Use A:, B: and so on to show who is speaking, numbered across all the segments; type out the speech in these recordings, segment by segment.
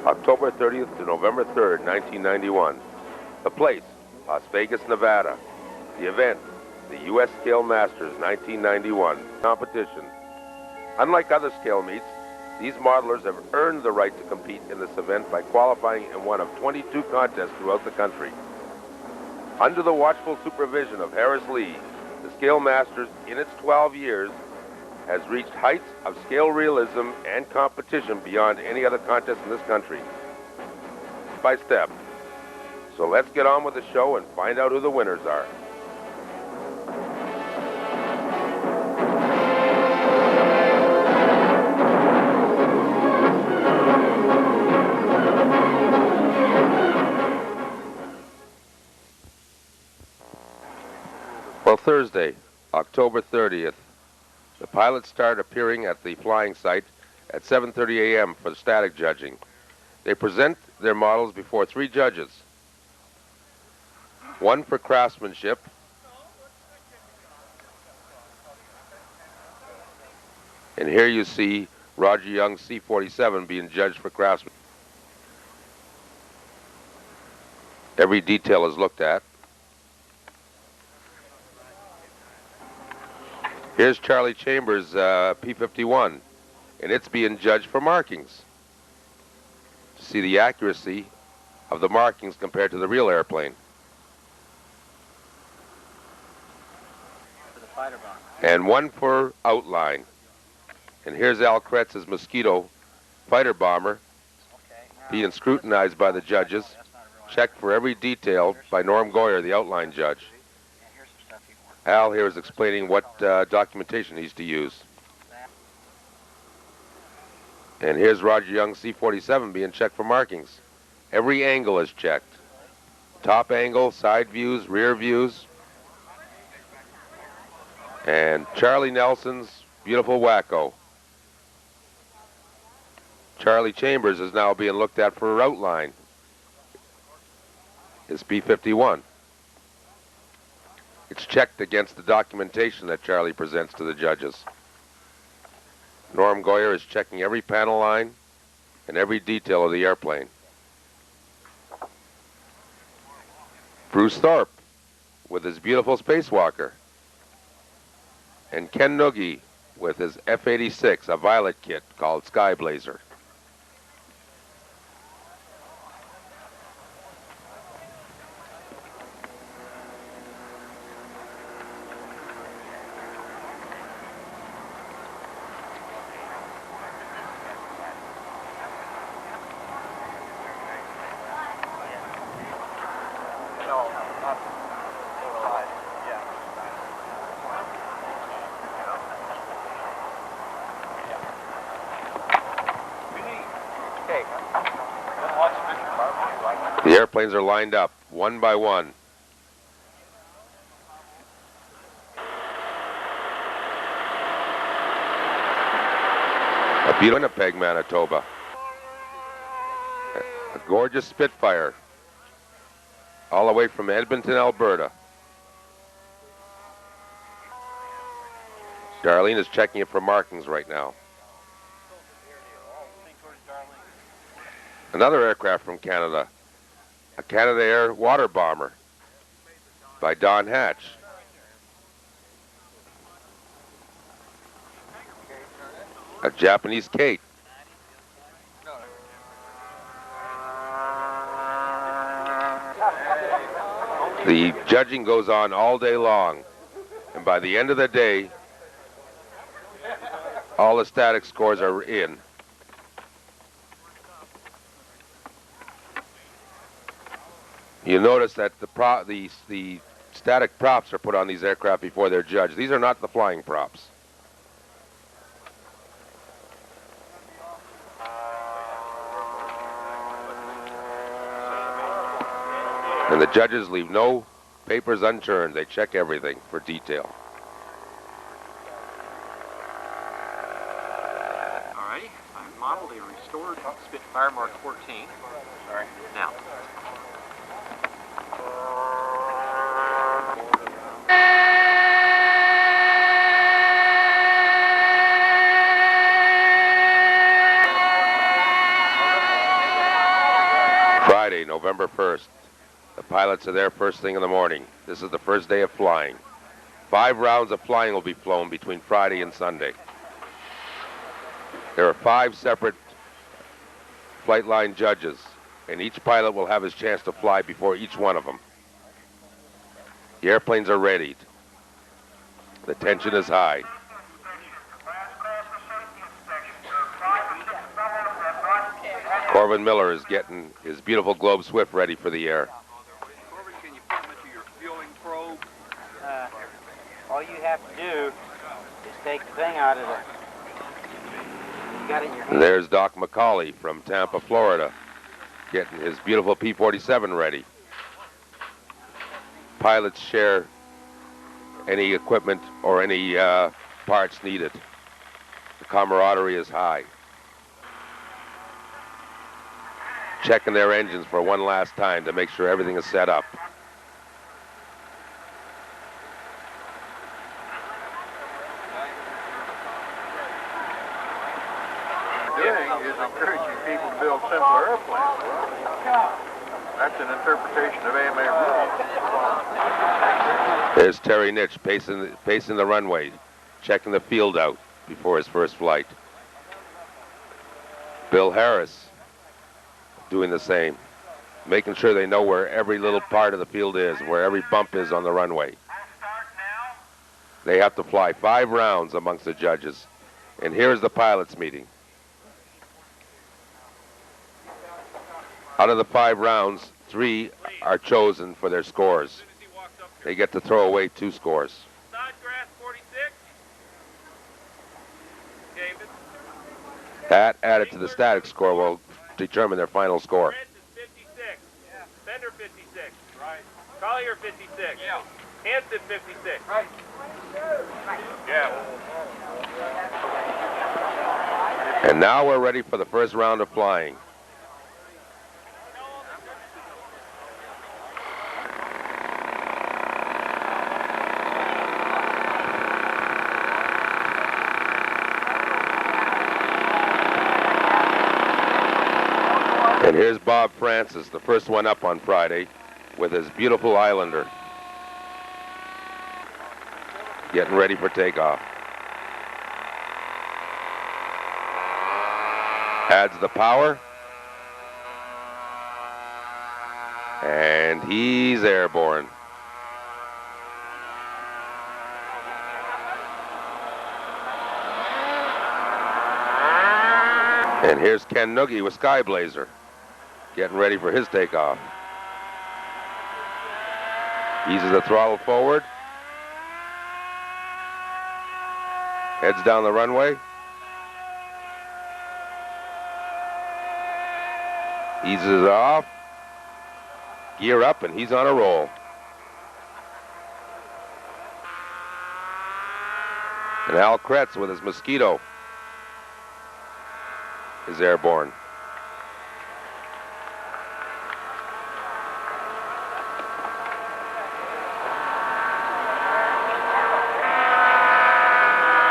A: October 30th to November 3rd, 1991. The place, Las Vegas, Nevada. The event, the U.S. Scale Masters 1991 competition. Unlike other scale meets, these modelers have earned the right to compete in this event by qualifying in one of 22 contests throughout the country. Under the watchful supervision of Harris Lee, the Scale Masters, in its 12 years, has reached heights of scale realism and competition beyond any other contest in this country. Step by step. So let's get on with the show and find out who the winners are. Well, Thursday, October 30th, the pilots start appearing at the flying site at 7:30 a.m. for the static judging. They present their models before 3 judges. One for craftsmanship, and here you see Roger Young's C-47 being judged for craftsmanship. Every detail is looked at. Here's Charlie Chambers' P-51, and it's being judged for markings to see the accuracy of the markings compared to the real airplane.
B: For the fighter bomber.
A: And one for outline. And here's Al Kretz's Mosquito fighter bomber being scrutinized by the judges, checked for every detail by Norm Goyer, the outline judge. Al here is explaining what documentation he's to use. And here's Roger Young's C-47 being checked for markings. Every angle is checked. Top angle, side views, rear views. And Charlie Nelson's beautiful Wacko. Charlie Chambers is now being looked at for outline. His P-51. It's checked against the documentation that Charlie presents to the judges. Norm Goyer is checking every panel line and every detail of the airplane. Bruce Thorpe with his beautiful Spacewalker. And Ken Noogie with his F-86, a violet kit called Sky Blazer. The airplanes are lined up, one by one. A beautiful Winnipeg, Manitoba. A gorgeous Spitfire, all the way from Edmonton, Alberta. Darlene is checking it for markings right now. Another aircraft from Canada, a Canadair water bomber by Don Hatch. A Japanese Kate. The judging goes on all day long, and by the end of the day, all the static scores are in. You notice that the static props are put on these aircraft before they're judged. These are not the flying props. And the judges leave no papers unturned. They check everything for detail.
B: Alrighty, I've modeled a restored Spitfire Mark 14. Sorry. Now.
A: Friday, November 1st. The pilots are there first thing in the morning. This is the first day of flying. 5 rounds of flying will be flown between Friday and Sunday. There are 5 separate flight line judges, and each pilot will have his chance to fly before each one of them. The airplanes are readied. The tension is high. Corbin Miller is getting his beautiful Globe Swift ready for the air.
B: Corbin, can you put them into your fueling probe?
C: All you have to do is take the thing out of the... You got it in your hand.
A: And there's Doc McCauley from Tampa, Florida, getting his beautiful P-47 ready. Pilots share any equipment or any parts needed. The camaraderie is high. Checking their engines for one last time to make sure everything is set up.
D: Is encouraging people to build simpler airplanes. That's an interpretation of AMA rules.
A: There's Terry Nitsch pacing the runway, checking the field out before his first flight. Bill Harris doing the same, making sure they know where every little part of the field is, where every bump is on the runway. They have to fly 5 rounds amongst the judges. And here's the pilots meeting. Out of the 5 rounds, 3 are chosen for their scores. They get to throw away 2 scores.
E: Snodgrass 46. David.
A: That added to the static score will determine their final score.
E: Brent is 56. Bender 56. Right. Collier 56. Yeah. Hanson 56. Right. Yeah.
A: And now we're ready for the first round of flying. And here's Bob Francis, the first one up on Friday, with his beautiful Islander. Getting ready for takeoff. Adds the power. And he's airborne. And here's Ken Noogie with Skyblazer, getting ready for his takeoff. Eases the throttle forward. Heads down the runway. Eases it off. Gear up, and he's on a roll. And Al Kretz with his Mosquito is airborne.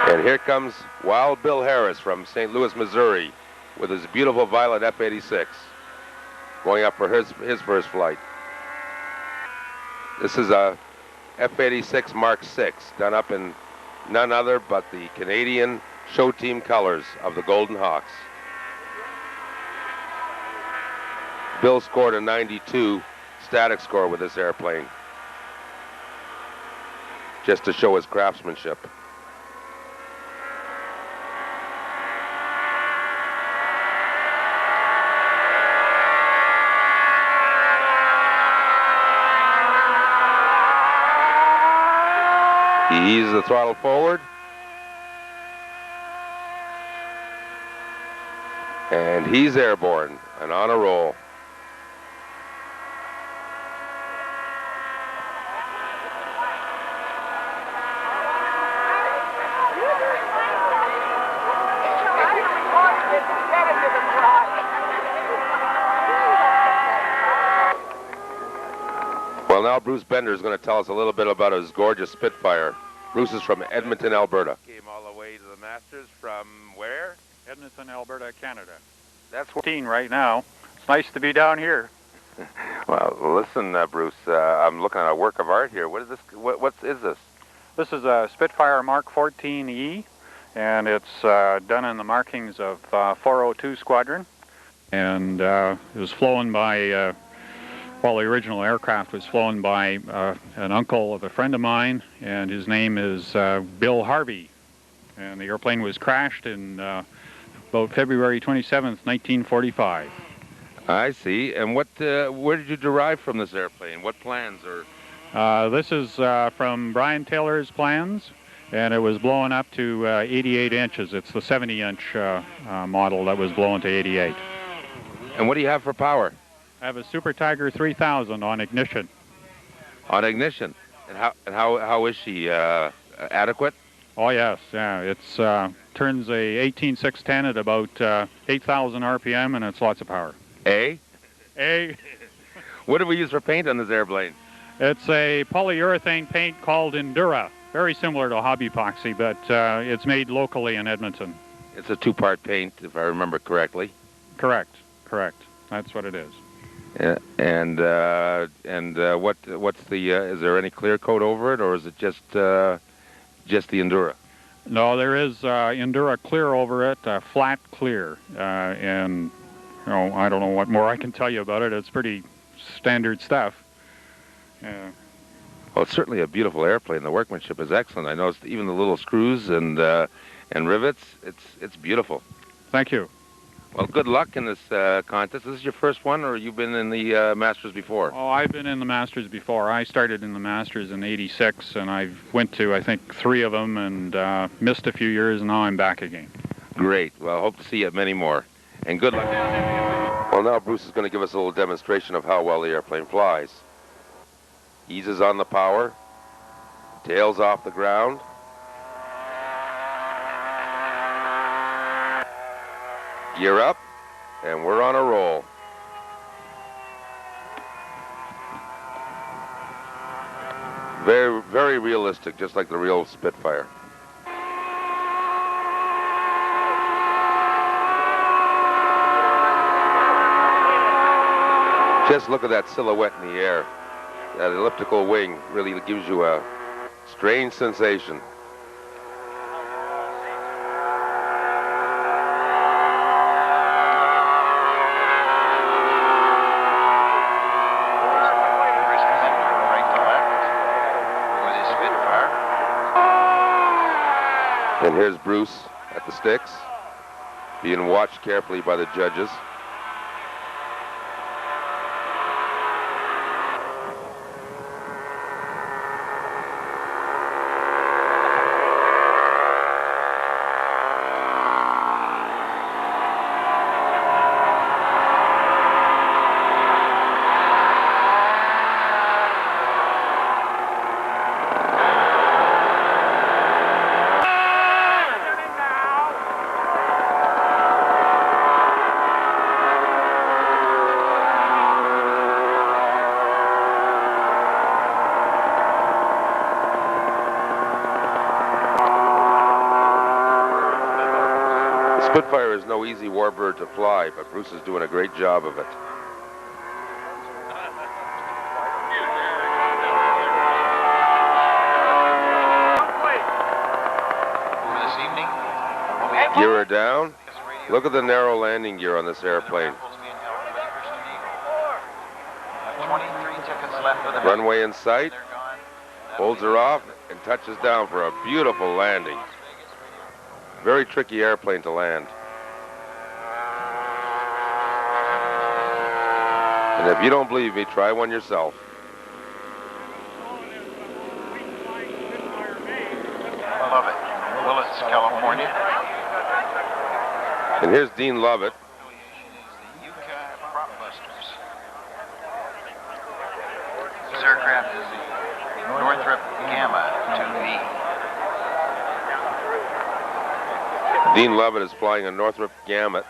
A: And here comes Wild Bill Harris from St. Louis, Missouri, with his beautiful violet F-86, going up for his first flight. This is a F-86 Mark VI, done up in none other but the Canadian show team colors of the Golden Hawks. Bill scored a 92 static score with this airplane, just to show his craftsmanship. He eases the throttle forward. And he's airborne and on a roll. Well, now Bruce Bender is going to tell us a little bit about his gorgeous Spitfire. Bruce is from Edmonton, Alberta.
E: Came all the way to the Masters from where?
D: Edmonton, Alberta, Canada.
E: That's where.
D: 14 right now. It's nice to be down here.
A: Well, listen, Bruce, I'm looking at a work of art here. What is this? What is this?
D: This is a Spitfire Mark 14E, and it's done in the markings of 402 Squadron. And it was flown by, well, the original aircraft was flown by an uncle of a friend of mine, and his name is Bill Harvey. And the airplane was crashed in about February 27th, 1945.
A: I see. And what? Where did you derive from this airplane? What plans? Or
D: This is from Brian Taylor's plans, and it was blown up to 88 inches. It's the 70-inch model that was blown to 88.
A: and what do you have for power?
D: I have a Super Tiger 3000 on ignition.
A: On ignition. And how is she? Adequate?
D: Oh yes, yeah. It's turns a 18610 at about 8,000 RPM, and it's lots of power.
A: A?
D: A.
A: What do we use for paint on this airplane?
D: It's a polyurethane paint called Endura. Very similar to hobby epoxy, but it's made locally in Edmonton.
A: It's a two-part paint, if I remember correctly.
D: Correct. Correct. That's what it is.
A: And what's the? Is there any clear coat over it, or is it just the Endura?
D: No, there is Endura clear over it, flat clear, and you know, I don't know what more I can tell you about it. It's pretty standard stuff.
A: Well, it's certainly a beautiful airplane. The workmanship is excellent. I noticed even the little screws and rivets. It's beautiful.
D: Thank you.
A: Well, good luck in this contest. This is your first one, or you've been in the Masters before?
D: Oh, I've been in the Masters before. I started in the Masters in '86, and I went to, I think, 3 of them, and missed a few years, and now I'm back again.
A: Great. Well, I hope to see you at many more. And good luck. Well, now Bruce is going to give us a little demonstration of how well the airplane flies. Eases on the power, tails off the ground. Gear up, and we're on a roll. Very, very realistic, just like the real Spitfire. Just look at that silhouette in the air. That elliptical wing really gives you a strange sensation. And here's Bruce at the sticks, being watched carefully by the judges. Spitfire is no easy warbird to fly, but Bruce is doing a great job of it.
B: This evening,
A: Gear her down. Look at the narrow landing gear on this airplane.
B: 23 tickets left for the
A: Runway in sight. Holds her off and touches down for a beautiful landing. Very tricky airplane to land. And if you don't believe me, try one yourself.
B: Love it. Willits, California.
A: And here's Dean Lovett.
B: The Yucca Prop Busters. This aircraft is the Northrop Gamma 2V.
A: Dean Lovett is flying a Northrop Gamut.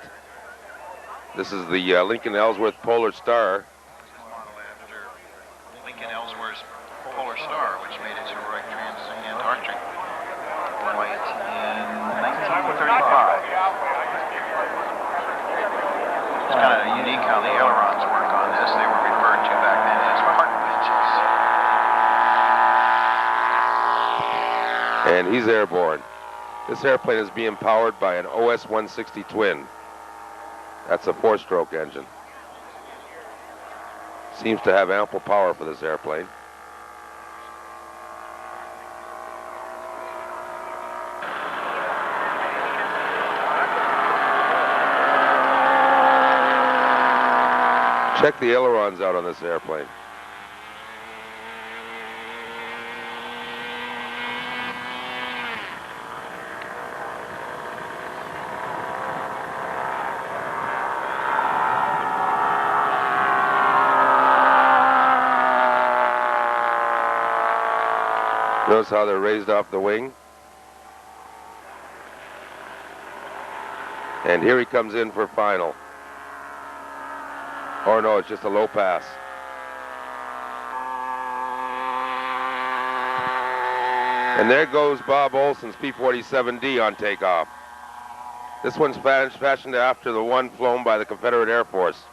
A: This is the Lincoln Ellsworth Polar Star.
B: Modeled after Lincoln Ellsworth's Polar Star, which made its heroic trans-Antarctic flight in 1935. It's kind of unique how the ailerons work on this. They were referred to back then as park benches.
A: And he's airborne. This airplane is being powered by an OS-160 twin. That's a 4-stroke engine. Seems to have ample power for this airplane. Check the ailerons out on this airplane. Notice how they're raised off the wing. And here he comes in for final. Or no, it's just a low pass. And there goes Bob Olson's P-47D on takeoff. This one's fashioned after the one flown by the Confederate Air Force.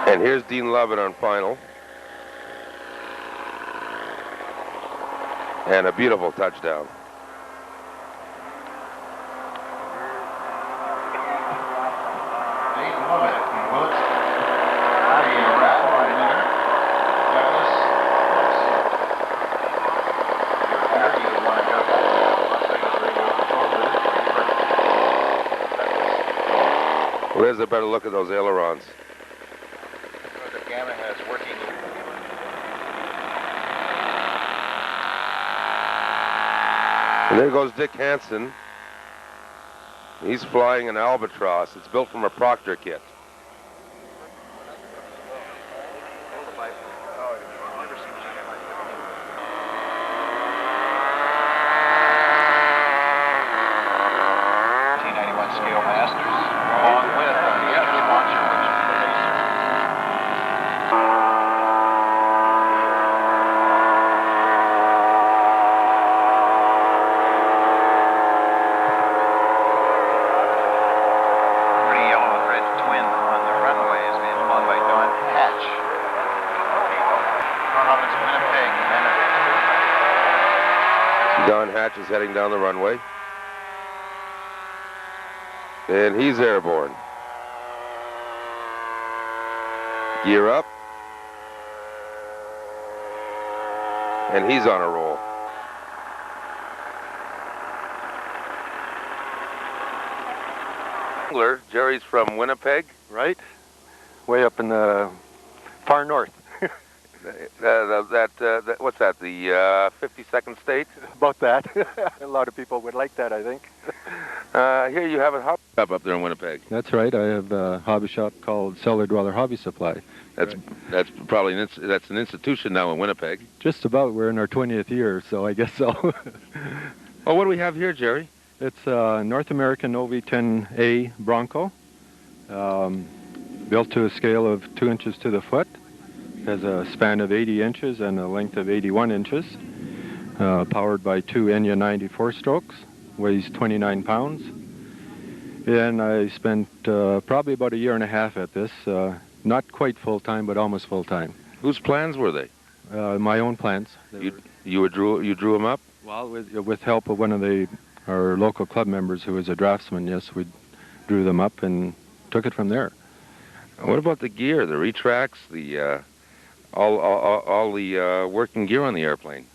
A: And here's Dean Lovett on final. And a beautiful touchdown.
B: Dean Lovett from Willits. The Rathline winner, Douglas. You want to go to Las Vegas Radio Control.
A: Well, there's a better look at those ailerons.
B: The Gamma has working.
A: And there goes Dick Hansen. He's flying an Albatross. It's built from a Proctor kit.
B: Scale Masters, along with the other sponsor, which is pretty yellow and red twin on the runway is being flown by Don Hatch. From Winnipeg, Manitoba.
A: Don Hatch is heading down the runway. And he's airborne. Gear up. And he's on a roll. Jerry's from Winnipeg.
F: Right? Way up in the far north.
A: What's that, the 52nd state?
F: About that. A lot of people would like that, I think.
A: Here you have a hobby shop up there in Winnipeg.
F: That's right. I have a hobby shop called Cellar Dweller Hobby Supply.
A: That's probably that's an institution now in Winnipeg.
F: Just about. We're in our 20th year, so I guess so.
A: Well, what do we have here, Jerry?
F: It's a North American OV-10A Bronco, built to a scale of 2 inches to the foot. has a span of 80 inches and a length of 81 inches, powered by two Enya 94 strokes, weighs 29 pounds. And I spent probably about a year and a half at this, not quite full-time, but almost full-time.
A: Whose plans were they?
F: My own plans.
A: You drew them up?
F: Well, with help of one of our local club members who was a draftsman, yes, we drew them up and took it from there.
A: What about the gear, the retracts, the all the working gear on the airplane?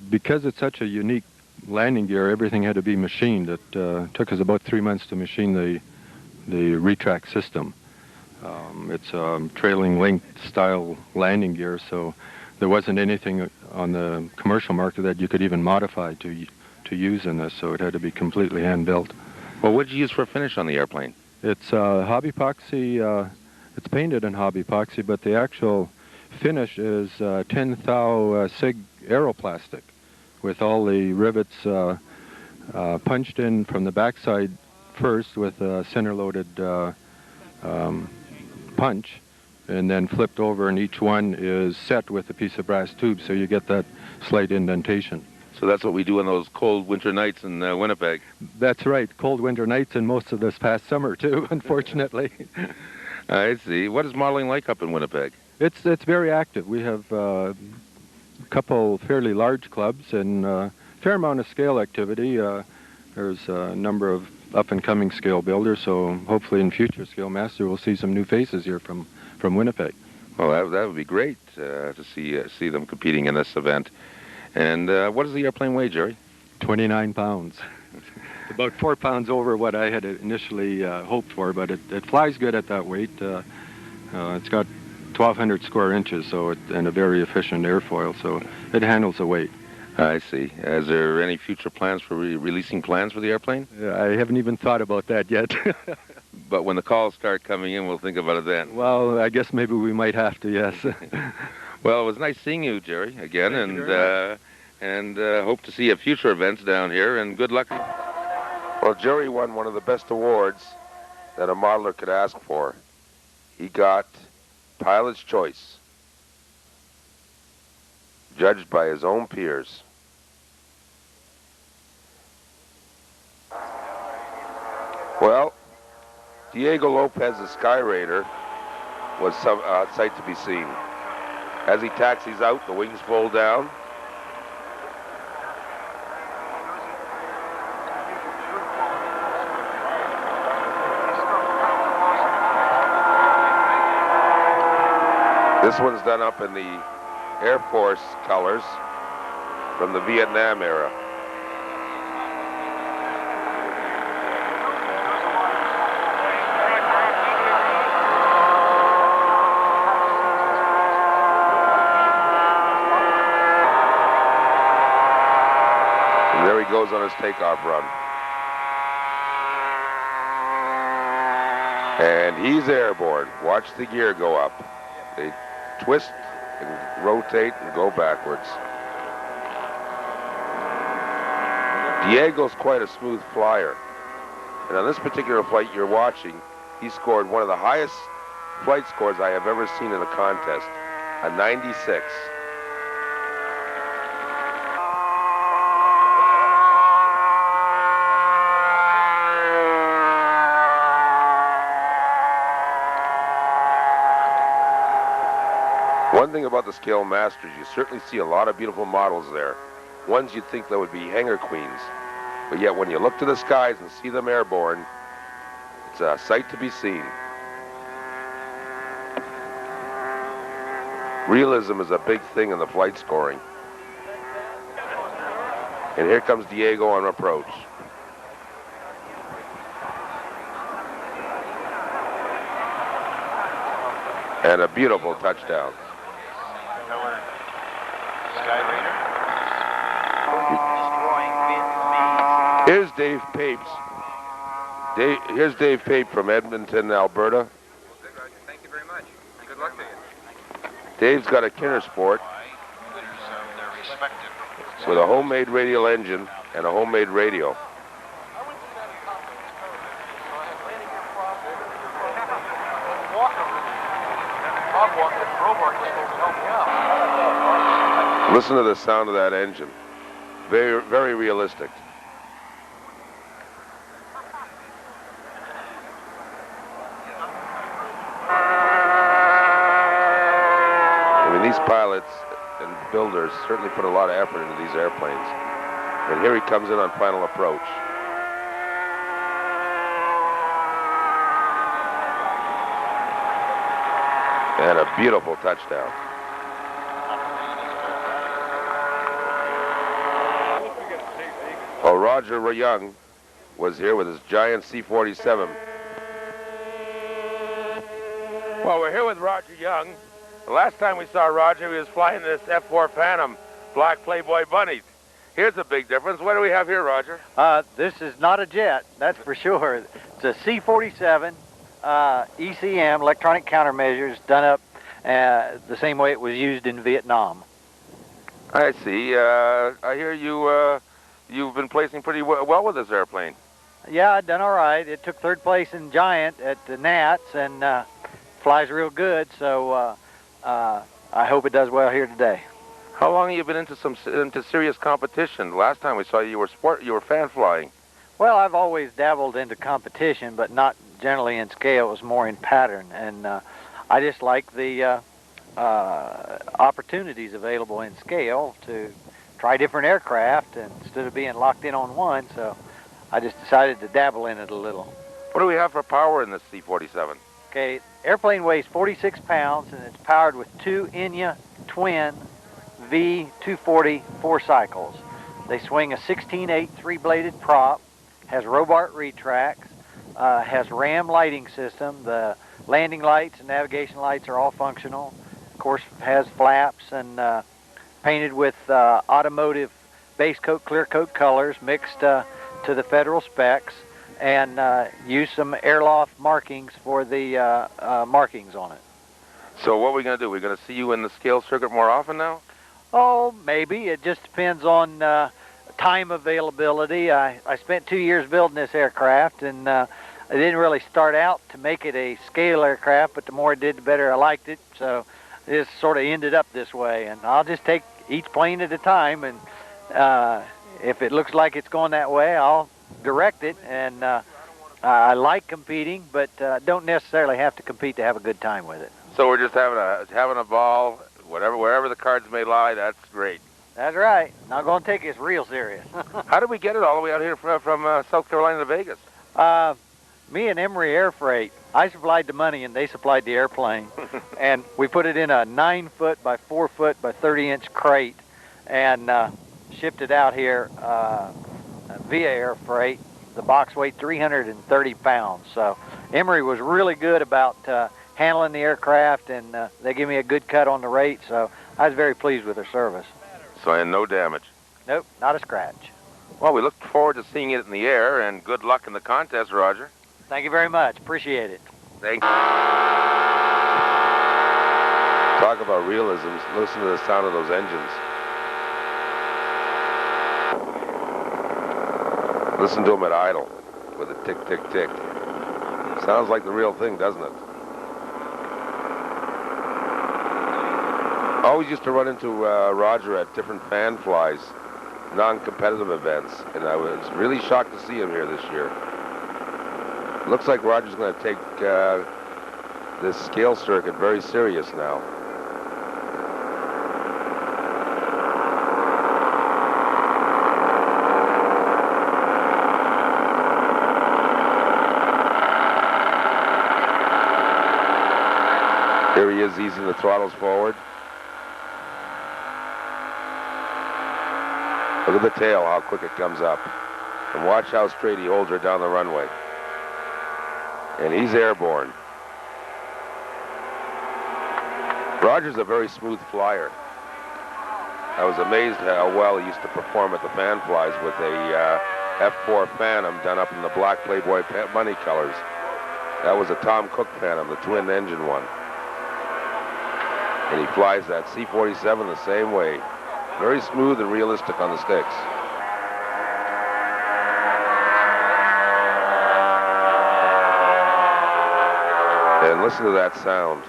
F: Because it's such a unique landing gear, everything had to be machined. It took us about 3 months to machine the retract system. It's a trailing link style landing gear, so there wasn't anything on the commercial market that you could even modify to use in this, so it had to be completely hand-built.
A: Well, what did you use for a finish on the airplane?
F: It's hobby epoxy. It's painted in hobby epoxy, but the actual finish is 10 thou Sig aeroplastic, with all the rivets punched in from the backside first with a center-loaded punch, and then flipped over, and each one is set with a piece of brass tube, so you get that slight indentation.
A: So that's what we do on those cold winter nights in Winnipeg.
F: That's right, cold winter nights and most of this past summer too, unfortunately.
A: I see. What is modeling like up in Winnipeg?
F: It's very active. We have a couple fairly large clubs and a fair amount of scale activity. There's a number of up-and-coming scale builders, so hopefully in future Scale Master we'll see some new faces here from Winnipeg.
A: Well, that would be great to see them competing in this event. And what does the airplane weigh, Jerry?
F: 29 pounds. About 4 pounds over what I had initially hoped for, but it flies good at that weight. It's got 1,200 square inches, so and a very efficient airfoil, so it handles the weight.
A: I see. Is there any future plans for releasing plans for the airplane?
F: I haven't even thought about that yet.
A: But when the calls start coming in, we'll think about it then.
F: Well, I guess maybe we might have to, yes.
A: Well, it was nice seeing you, Jerry, again, and hope to see you at future events down here, and good luck. Well, Jerry won one of the best awards that a modeler could ask for. He got Pilot's Choice, judged by his own peers. Well, Diego Lopez's Sky Raider was some sight to be seen. As he taxis out, the wings fold down. This one's done up in the Air Force colors from the Vietnam era. And there he goes on his takeoff run. And he's airborne. Watch the gear go up. They twist and rotate and go backwards. Diego's quite a smooth flyer. And on this particular flight you're watching, he scored one of the highest flight scores I have ever seen in a contest, a 96. One thing about the Scale Masters, you certainly see a lot of beautiful models there. Ones you'd think that would be hangar queens. But yet when you look to the skies and see them airborne, it's a sight to be seen. Realism is a big thing in the flight scoring. And here comes Diego on approach. And a beautiful touchdown. Here's Dave Papes. Here's Dave Pape from Edmonton, Alberta.
B: Thank you very much. Good luck to you.
A: Dave's got a Kinner Sport with a homemade radial engine and a homemade radio. Listen to the sound of that engine. Very, very realistic. I mean, these pilots and builders certainly put a lot of effort into these airplanes. And here he comes in on final approach. And a beautiful touchdown. Well, Roger Young was here with his giant C-47. Well, we're here with Roger Young. The last time we saw Roger, he was flying this F-4 Phantom black Playboy bunnies. Here's a big difference. What do we have here, Roger?
C: This is not a jet, that's for sure. It's a C-47 ECM, electronic countermeasures, done up the same way it was used in Vietnam.
A: I see. I hear you've been placing pretty well with this airplane.
C: Yeah, I've done all right. It took third place in Giant at the Nats and flies real good, so I hope it does well here today.
A: How long have you been into serious competition? Last time we saw you were fan flying.
C: Well, I've always dabbled into competition, but not generally in scale. It was more in pattern, and I just like the opportunities available in scale to try different aircraft instead of being locked in on one, so I just decided to dabble in it a little.
A: What do we have for power in this C-47?
C: Okay, airplane weighs 46 pounds, and it's powered with two Enya twin V240 4 cycles. They swing a 16/8 three-bladed prop, has Robart retracts, has RAM lighting system. The landing lights and navigation lights are all functional. Of course, has flaps and painted with automotive base coat, clear coat colors mixed to the federal specs, and use some airloft markings for the markings on it.
A: So what are we going to do? We're going to see you in the scale circuit more often now?
C: Oh, maybe. It just depends on time availability. I spent 2 years building this aircraft, and I didn't really start out to make it a scale aircraft, but the more I did, the better I liked it. So it sort of ended up this way, and I'll just take each plane at a time, and if it looks like it's going that way, I'll direct it. And I like competing, but don't necessarily have to compete to have a good time with it.
A: So we're just having a ball, wherever the cards may lie. That's great.
C: That's right. Not going to take this real serious.
A: How did we get it all the way out here from South Carolina to Vegas?
C: Me and Emory Air Freight, I supplied the money and they supplied the airplane. And we put it in a 9-foot by 4-foot by 30-inch crate and shipped it out here via air freight. The box weighed 330 pounds. So Emory was really good about handling the aircraft, and they gave me a good cut on the rate, so I was very pleased with their service.
A: So, and no damage?
C: Nope, not a scratch.
A: Well, we look forward to seeing it in the air, and good luck in the contest, Roger.
C: Thank you very much. Appreciate it.
A: Thank you. Talk about realisms. Listen to the sound of those engines. Listen to them at idle with a tick, tick, tick. Sounds like the real thing, doesn't it? I always used to run into Roger at different fan flies, non-competitive events, and I was really shocked to see him here this year. Looks like Roger's going to take this scale circuit very serious now. Here he is easing the throttles forward. Look at the tail, how quick it comes up. And watch how straight he holds her down the runway. And he's airborne. Roger's a very smooth flyer. I was amazed how well he used to perform at the fan flies with a F-4 Phantom done up in the black Playboy money colors. That was a Tom Cook Phantom, the twin-engine one. And he flies that C-47 the same way. Very smooth and realistic on the sticks. And listen to that sound.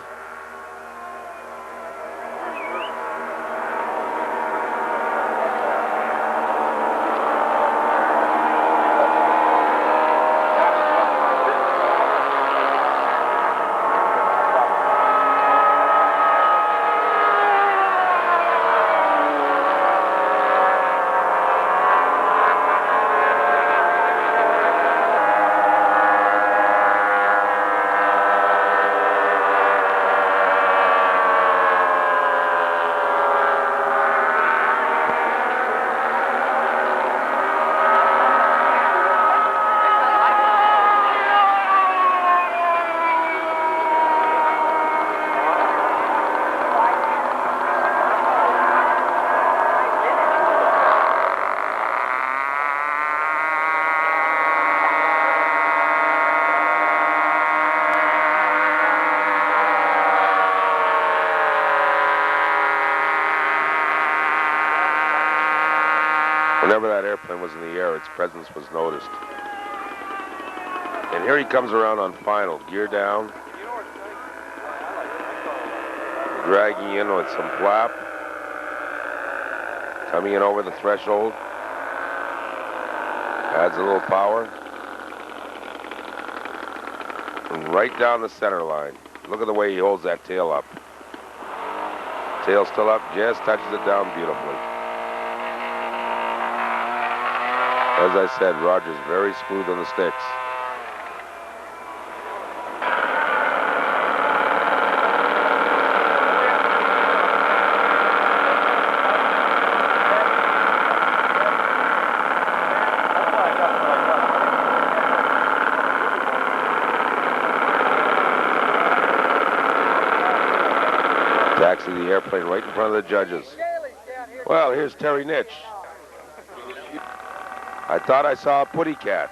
A: Whenever that airplane was in the air, its presence was noticed. And here he comes around on final, gear down, dragging in with some flap, coming in over the threshold, adds a little power, and right down the center line. Look at the way he holds that tail up. Tail still up, just touches it down beautifully. As I said, Roger's very smooth on the sticks. Taxi the airplane right in front of the judges. Well, here's Terry Nitsch. I thought I saw a putty cat.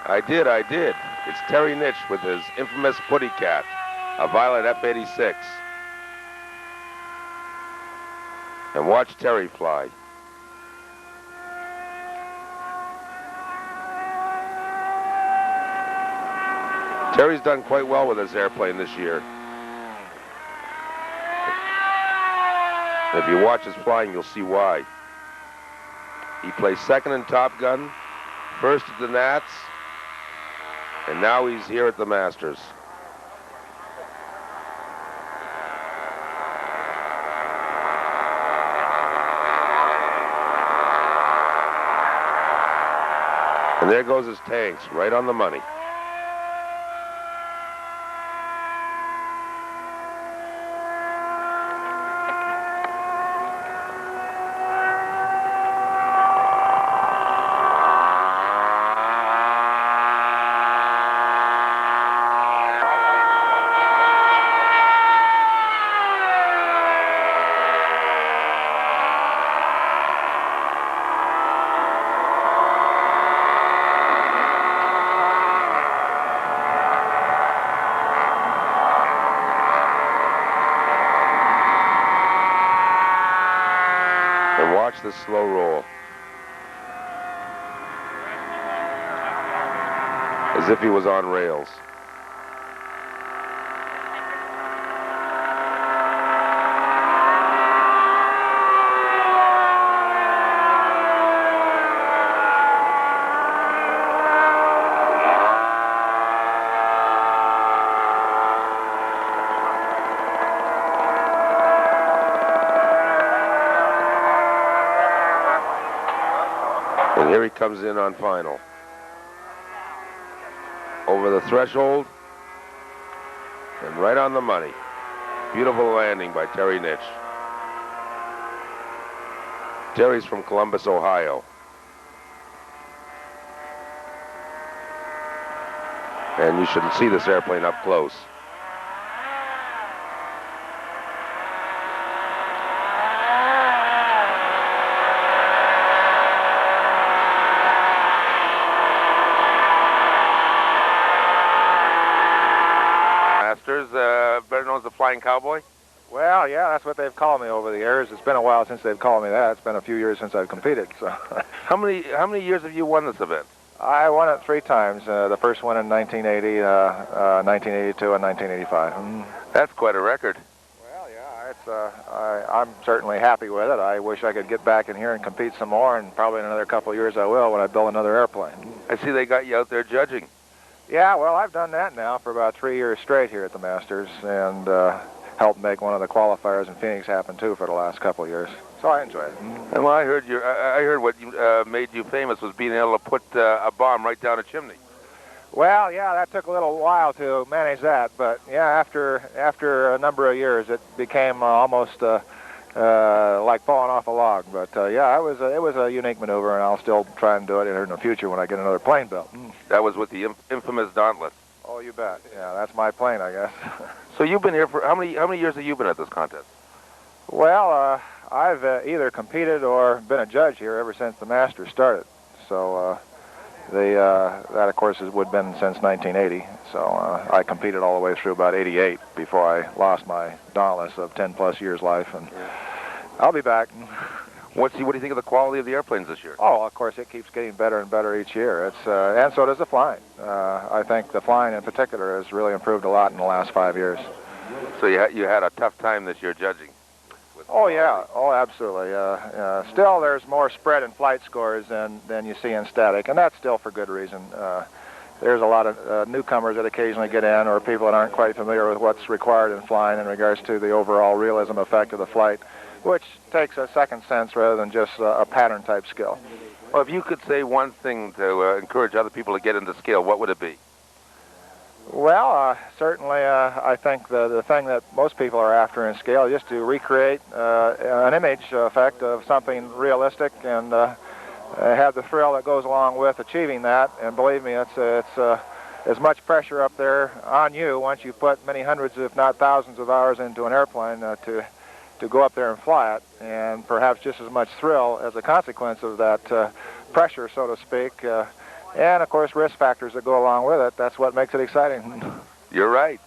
A: I did. It's Terry Nitsch with his infamous putty cat, a Violet F-86. And watch Terry fly. Terry's done quite well with this airplane this year. If you watch his flying, you'll see why. He placed second in Top Gun, first at the Nats, and now he's here at the Masters. And there goes his tanks, right on the money. And watch the slow roll. As if he was on rails. And here he comes in on final. Over the threshold and right on the money. Beautiful landing by Terry Nitsch. Terry's from Columbus, Ohio. And you should see this airplane up close. Better known as the Flying Cowboy?
G: Well, yeah, that's what they've called me over the years. It's been a while since they've called me that. It's been a few years since I've competed. So,
A: How many years have you won this event?
G: I won it 3 times. The first one in 1980, 1982, and 1985.
A: That's quite a record.
G: Well, yeah, it's I'm certainly happy with it. I wish I could get back in here and compete some more, and probably in another couple of years I will when I build another airplane.
A: I see they got you out there judging.
G: Yeah, well, I've done that now for about 3 years straight here at the Masters, and helped make one of the qualifiers in Phoenix happen too for the last couple of years. So I enjoy it.
A: And well, I heard what made you famous was being able to put a bomb right down a chimney.
G: Well, yeah, that took a little while to manage that, but yeah, after a number of years, it became almost like falling off a log. But yeah, it was a unique maneuver, and I'll still try and do it in the future when I get another plane built.
A: That was with the infamous Dauntless.
G: Oh, you bet. Yeah, that's my plane, I guess.
A: So you've been here for how many years have you been at this contest?
G: Well, I've either competed or been a judge here ever since the Masters started. So that of course would have been since 1980. So I competed all the way through about 88 before I lost my Dauntless of 10+ years life, and I'll be back.
A: What do you think of the quality of the airplanes this year?
G: Oh, of course, it keeps getting better and better each year. It's and so does the flying. I think the flying in particular has really improved a lot in the last 5 years.
A: So you had a tough time this year judging?
G: Oh yeah, oh absolutely. Still, there's more spread in flight scores than you see in static, and that's still for good reason. There's a lot of newcomers that occasionally get in, or people that aren't quite familiar with what's required in flying in regards to the overall realism effect of the flight, which takes a second sense rather than just a pattern type skill.
A: Well, if you could say one thing to encourage other people to get into scale, what would it be?
G: Well, certainly I think the thing that most people are after in scale is just to recreate an image effect of something realistic and have the thrill that goes along with achieving that. And believe me, it's as much pressure up there on you once you put many hundreds, if not thousands of hours into an airplane to go up there and fly it, and perhaps just as much thrill as a consequence of that pressure, so to speak. And of course, risk factors that go along with it. That's what makes it exciting.
A: You're right,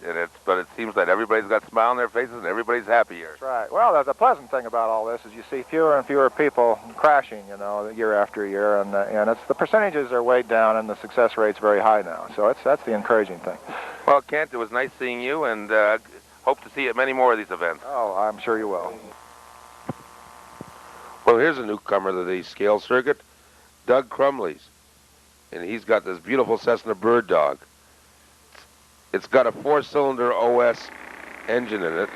A: but it seems that everybody's got a smile on their faces and everybody's happy here.
G: That's right. Well, the pleasant thing about all this is you see fewer and fewer people crashing, you know, year after year, and it's the percentages are way down and the success rate's very high now. So that's the encouraging thing.
A: Well, Kent, it was nice seeing you, and hope to see you at many more of these events.
G: Oh, I'm sure you will.
A: Well, here's a newcomer to the scale circuit, Doug Crumleys, and he's got this beautiful Cessna Bird Dog. It's got a 4-cylinder OS engine in it,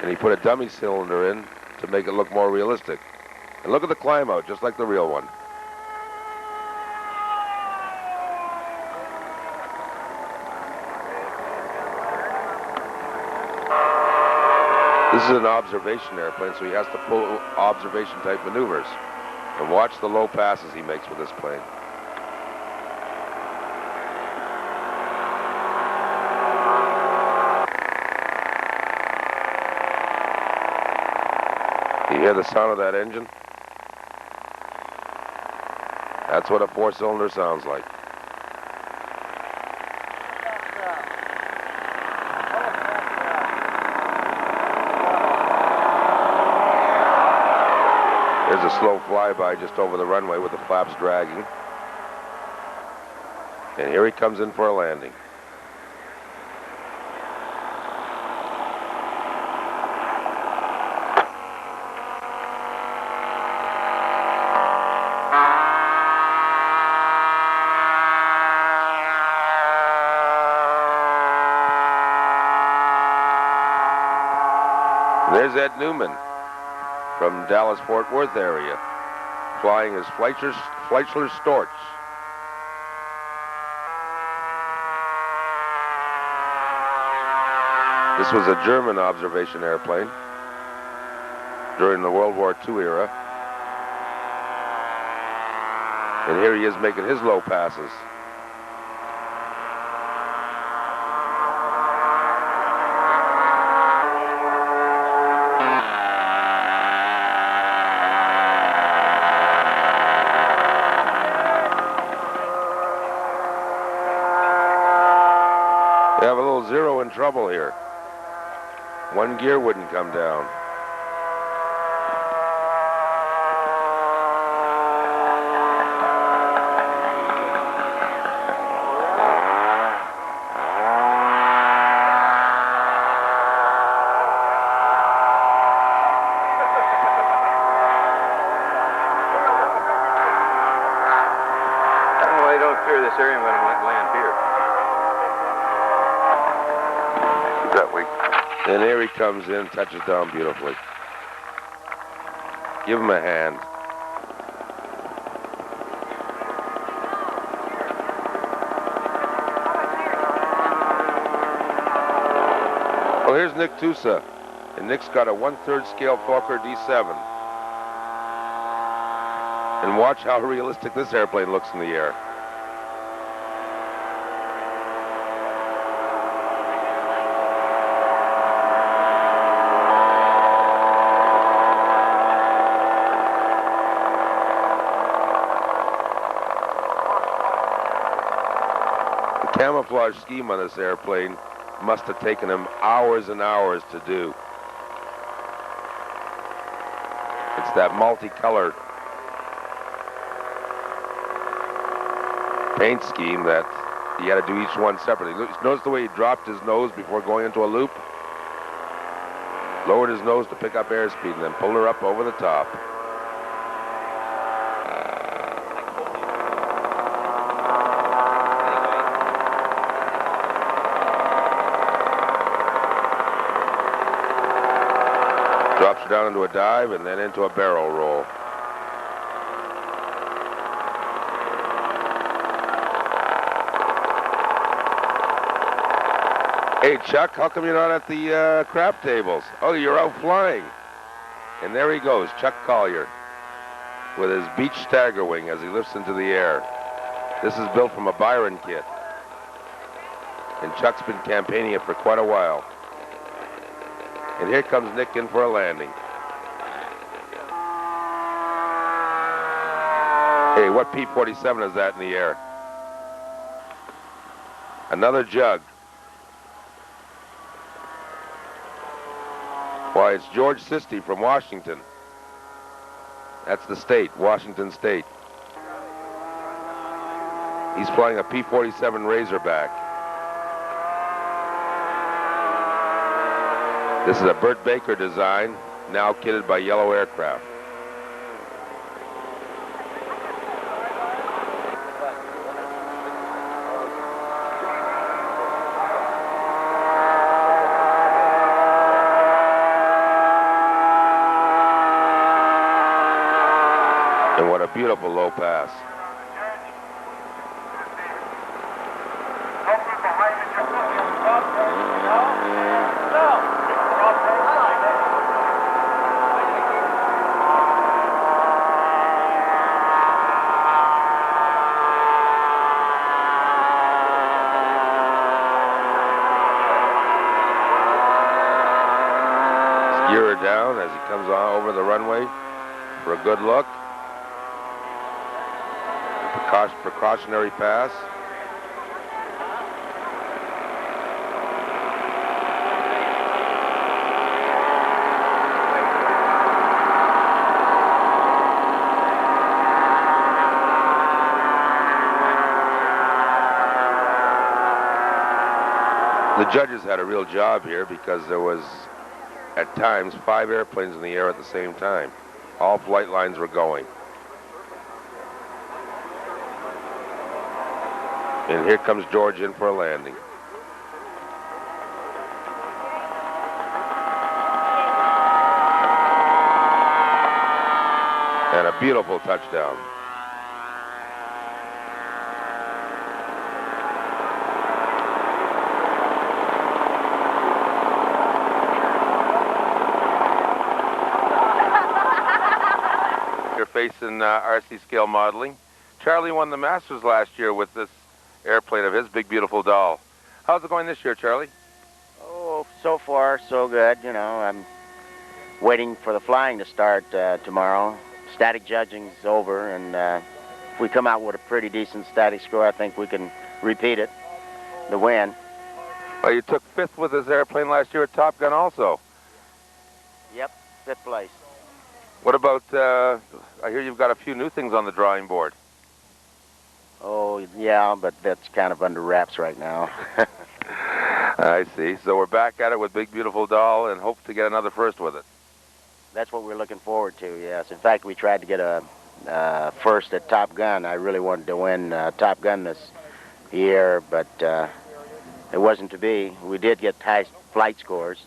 A: and he put a dummy cylinder in to make it look more realistic. And look at the climb out, just like the real one. This is an observation airplane, so he has to pull observation type maneuvers. And watch the low passes he makes with this plane. You hear the sound of that engine? That's what a 4-cylinder sounds like. There's a slow flyby just over the runway with the flaps dragging. And here he comes in for a landing. There's Ed Newman from Dallas-Fort Worth area, flying his Fleischler Storch. This was a German observation airplane during the World War II era. And here he is making his low passes. We have a little zero in trouble here. One gear wouldn't come down.
B: Well, I don't fear this area when I land here.
A: That way. And here he comes in, touches down beautifully. Give him a hand. Well, here's Nick Tusa, and Nick's got a 1/3 scale Fokker D7. And watch how realistic this airplane looks in the air. The camouflage scheme on this airplane must have taken him hours and hours to do. It's that multicolored paint scheme that he had to do each one separately. Notice the way he dropped his nose before going into a loop? Lowered his nose to pick up airspeed and then pulled her up over the top. Drops her down into a dive and then into a barrel roll. Hey, Chuck, how come you're not at the crap tables? Oh, you're out flying. And there he goes, Chuck Collier, with his beach stagger wing as he lifts into the air. This is built from a Byron kit. And Chuck's been campaigning it for quite a while. And here comes Nick in for a landing. Hey, what P-47 is that in the air? Another jug. Why, it's George Sisti from Washington. That's the state, Washington State. He's flying a P-47 Razorback. This is a Burt Baker design, now kitted by Yellow Aircraft. And what a beautiful low pass. Gear her down as he comes on over the runway for a good look. Precautionary pass. The judges had a real job here because there was, at times, 5 airplanes in the air at the same time. All flight lines were going. And here comes George in for a landing. And a beautiful touchdown. You're facing RC scale modeling. Charlie won the Masters last year with this airplane of his, Big Beautiful Doll. How's it going this year, Charlie?
H: Oh, so far, so good. You know, I'm waiting for the flying to start tomorrow. Static judging's over, and if we come out with a pretty decent static score, I think we can repeat it, the win.
A: Well, you took 5th with this airplane last year at Top Gun also.
H: Yep, 5th place.
A: What about, I hear you've got a few new things on the drawing board.
H: Oh, yeah, but that's kind of under wraps right now.
A: I see. So we're back at it with Big Beautiful Doll and hope to get another first with it.
H: That's what we're looking forward to, yes. In fact, we tried to get a first at Top Gun. I really wanted to win Top Gun this year, but it wasn't to be. We did get high flight scores,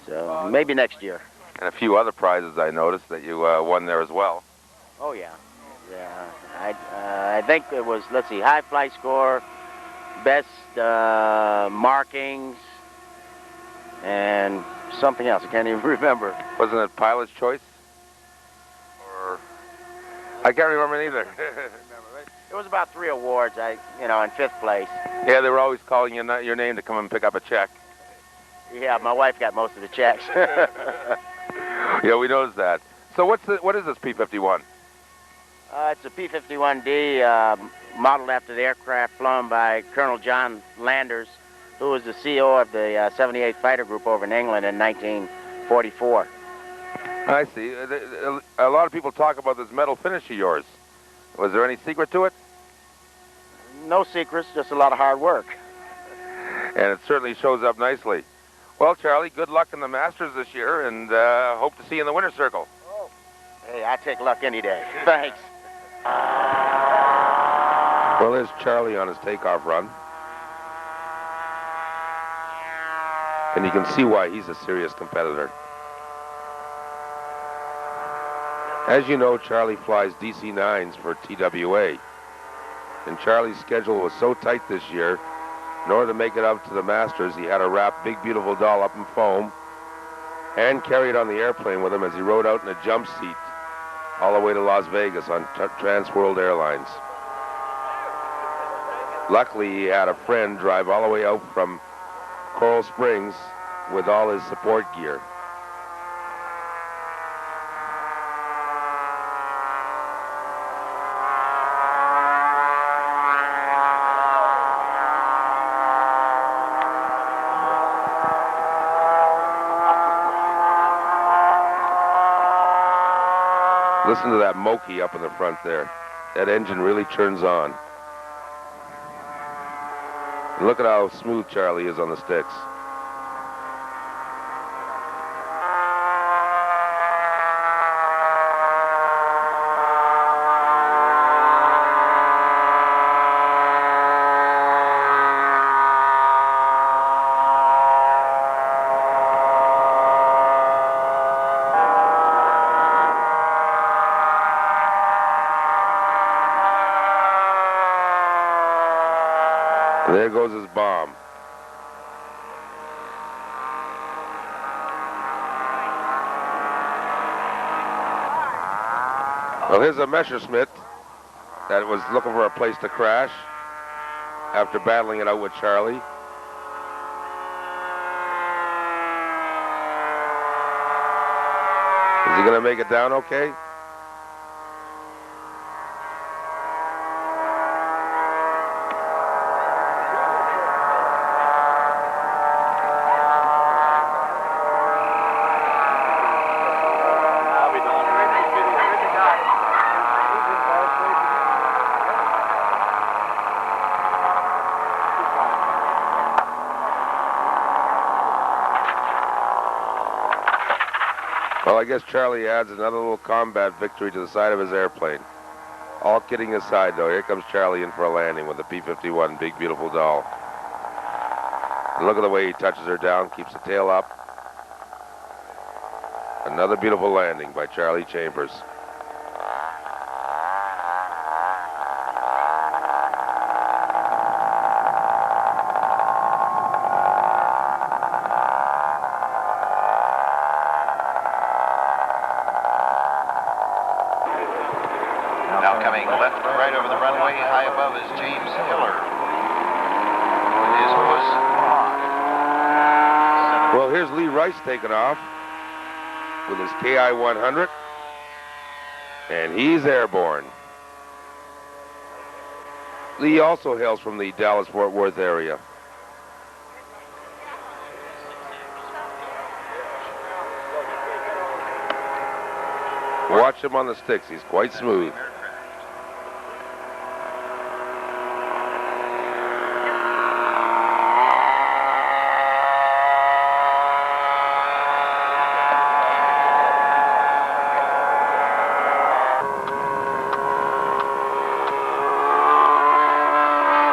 H: so maybe next year.
A: And a few other prizes I noticed that you won there as well.
H: Oh, yeah. Yeah. I think it was, let's see, high flight score, best markings, and something else. I can't even remember.
A: Wasn't it Pilot's Choice? Or I can't remember either.
H: It was about 3 awards. In 5th place.
A: Yeah, they were always calling you your name to come and pick up a check.
H: Yeah, my wife got most of the checks.
A: Yeah, we noticed that. So what is this P-51?
H: It's a P-51D modeled after the aircraft flown by Colonel John Landers, who was the CO of the 78th Fighter Group over in England in 1944.
A: I see. A lot of people talk about this metal finish of yours. Was there any secret to it?
H: No secrets, just a lot of hard work.
A: And it certainly shows up nicely. Well, Charlie, good luck in the Masters this year, and hope to see you in the winner's circle.
H: Hey, I take luck any day. Thanks.
A: Well, there's Charlie on his takeoff run. And you can see why he's a serious competitor. As you know, Charlie flies DC-9s for TWA. And Charlie's schedule was so tight this year, in order to make it up to the Masters, he had to wrap Big Beautiful Doll up in foam and carry it on the airplane with him as he rode out in a jump seat all the way to Las Vegas on Trans World Airlines. Luckily, he had a friend drive all the way out from Coral Springs with all his support gear. Listen to that Moki up in the front there. That engine really turns on. And look at how smooth Charlie is on the sticks. And there goes his bomb. Well, here's a Messerschmitt that was looking for a place to crash after battling it out with Charlie. Is he going to make it down okay? Well, I guess Charlie adds another little combat victory to the side of his airplane. All kidding aside, though, here comes Charlie in for a landing with the P-51 Big Beautiful Doll. And look at the way he touches her down, keeps the tail up. Another beautiful landing by Charlie Chambers.
B: Now coming left to right over the runway, high above is James Hiller. His was on.
A: Well, here's Lee Rice taking off with his KI-100, and he's airborne. Lee also hails from the Dallas-Fort Worth area. Watch him on the sticks, he's quite smooth.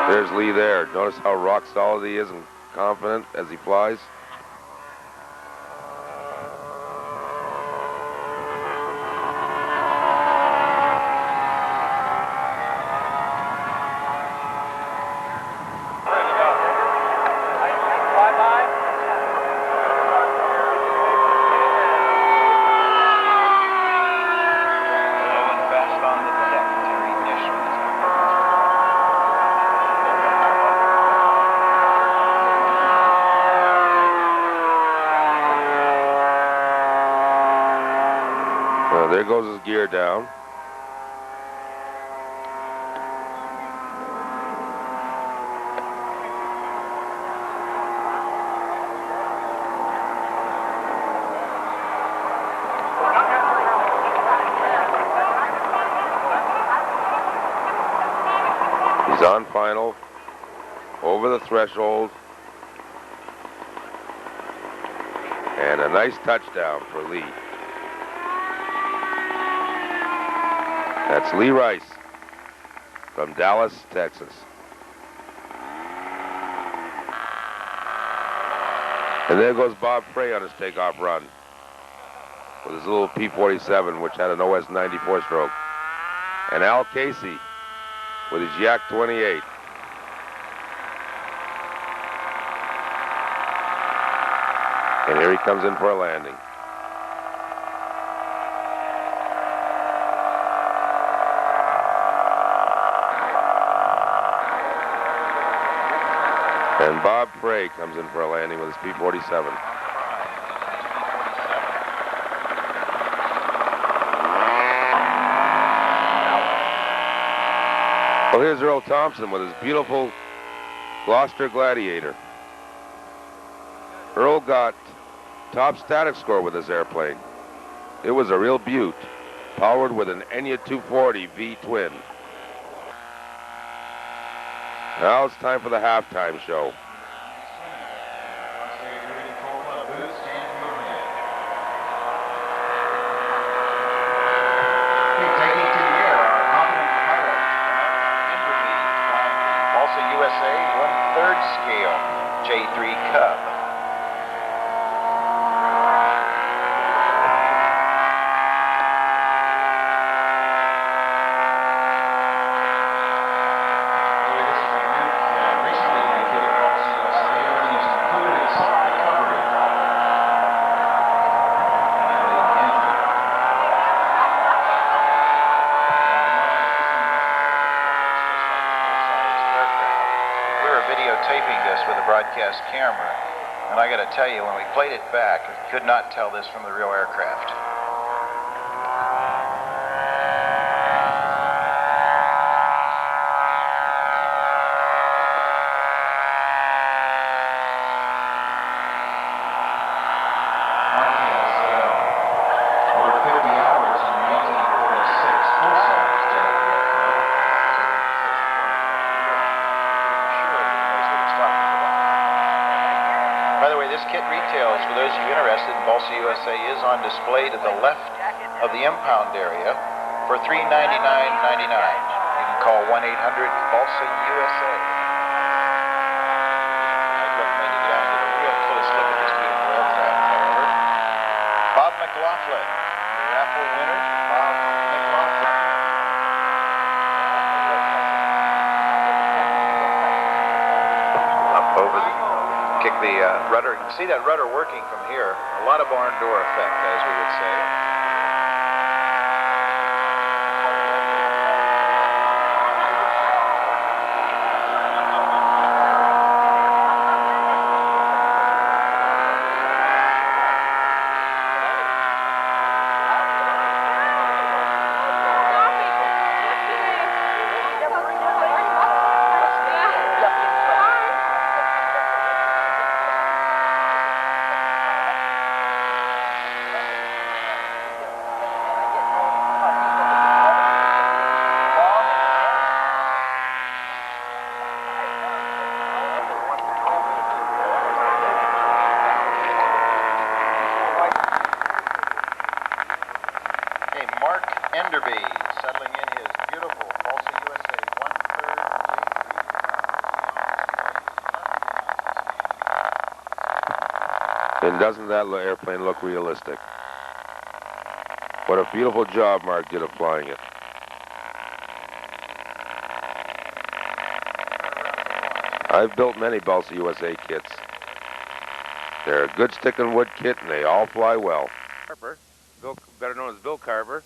A: There's Lee there. Notice how rock solid he is and confident as he flies. There goes his gear down. John Final over the threshold. And a nice touchdown for Lee. That's Lee Rice from Dallas, Texas. And there goes Bob Frey on his takeoff run with his little P-47, which had an OS 94 stroke. And Al Casey with his Yak 28. And here he comes in for a landing. And Bob Frey comes in for a landing with his P-47. Well, here's Earl Thompson with his beautiful Gloucester Gladiator. Earl got top static score with this airplane. It was a real beaut, powered with an Enya 240 V twin. Now it's time for the halftime show.
B: Balsa USA 1/3 scale J3 Cub. Videotaping this with a broadcast camera, and I got to tell you, when we played it back, I could not tell this from the real aircraft. By the way, this kit retails, for those of you interested, Balsa USA is on display to the left of the impound area for $399.99. You can call 1-800-BALSA-USA. I'd recommend you get out and get a real close look at this beautiful aircraft, however. Bob McLaughlin, the raffle winner, Bob McLaughlin. Up over the kick the rudder. You can see that rudder working from here. A lot of barn door effect, as we would say. Mark Enderby settling in his beautiful Balsa USA 1/3 J3.
A: And doesn't that airplane look realistic? What a beautiful job Mark did of flying it. I've built many Balsa USA kits. They're a good stick and wood kit, and they all fly well. Carver, Bill, better known as Bill Carver.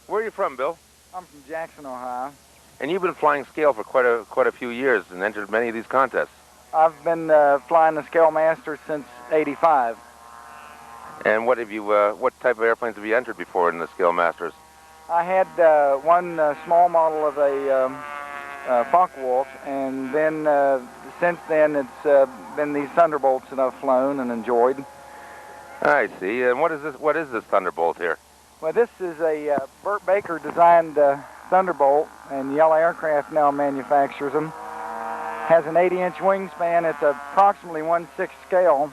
A: Where are you from, Bill?
I: I'm from Jackson, Ohio.
A: And you've been flying scale for quite a few years and entered many of these contests.
I: I've been flying the Scale Master since '85.
A: And what have you? What type of airplanes have you entered before in the Scale Masters?
I: I had one small model of a Focke-Wulf, and then since then it's been these Thunderbolts that I've flown and enjoyed.
A: I see. And what is this? What is this Thunderbolt here?
I: Well, this is a Burt Baker designed Thunderbolt, and Yellow Aircraft now manufactures them. Has an 80-inch wingspan. It's approximately 1/6 scale,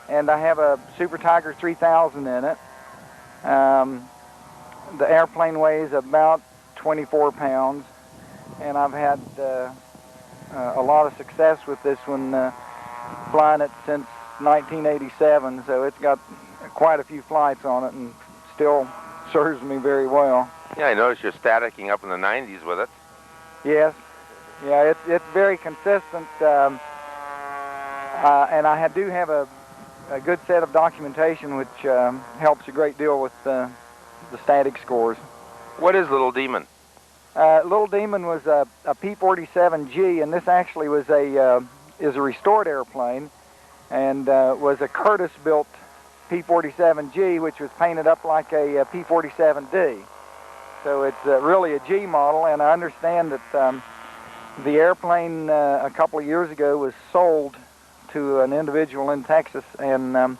I: and I have a Super Tiger 3000 in it. The airplane weighs about 24 pounds, and I've had a lot of success with this one, flying it since 1987, so it's got quite a few flights on it and still serves me very well.
A: Yeah, I noticed you're staticking up in the 90s with it.
I: Yes. Yeah, it's very consistent, and I do have a good set of documentation which helps a great deal with the static scores.
A: What is Little Demon?
I: Little Demon was a P-47G, and this actually was is a restored airplane, and was a Curtiss-built P-47G, which was painted up like a P-47D. So it's really a G model, and I understand that the airplane a couple of years ago was sold to an individual in Texas, and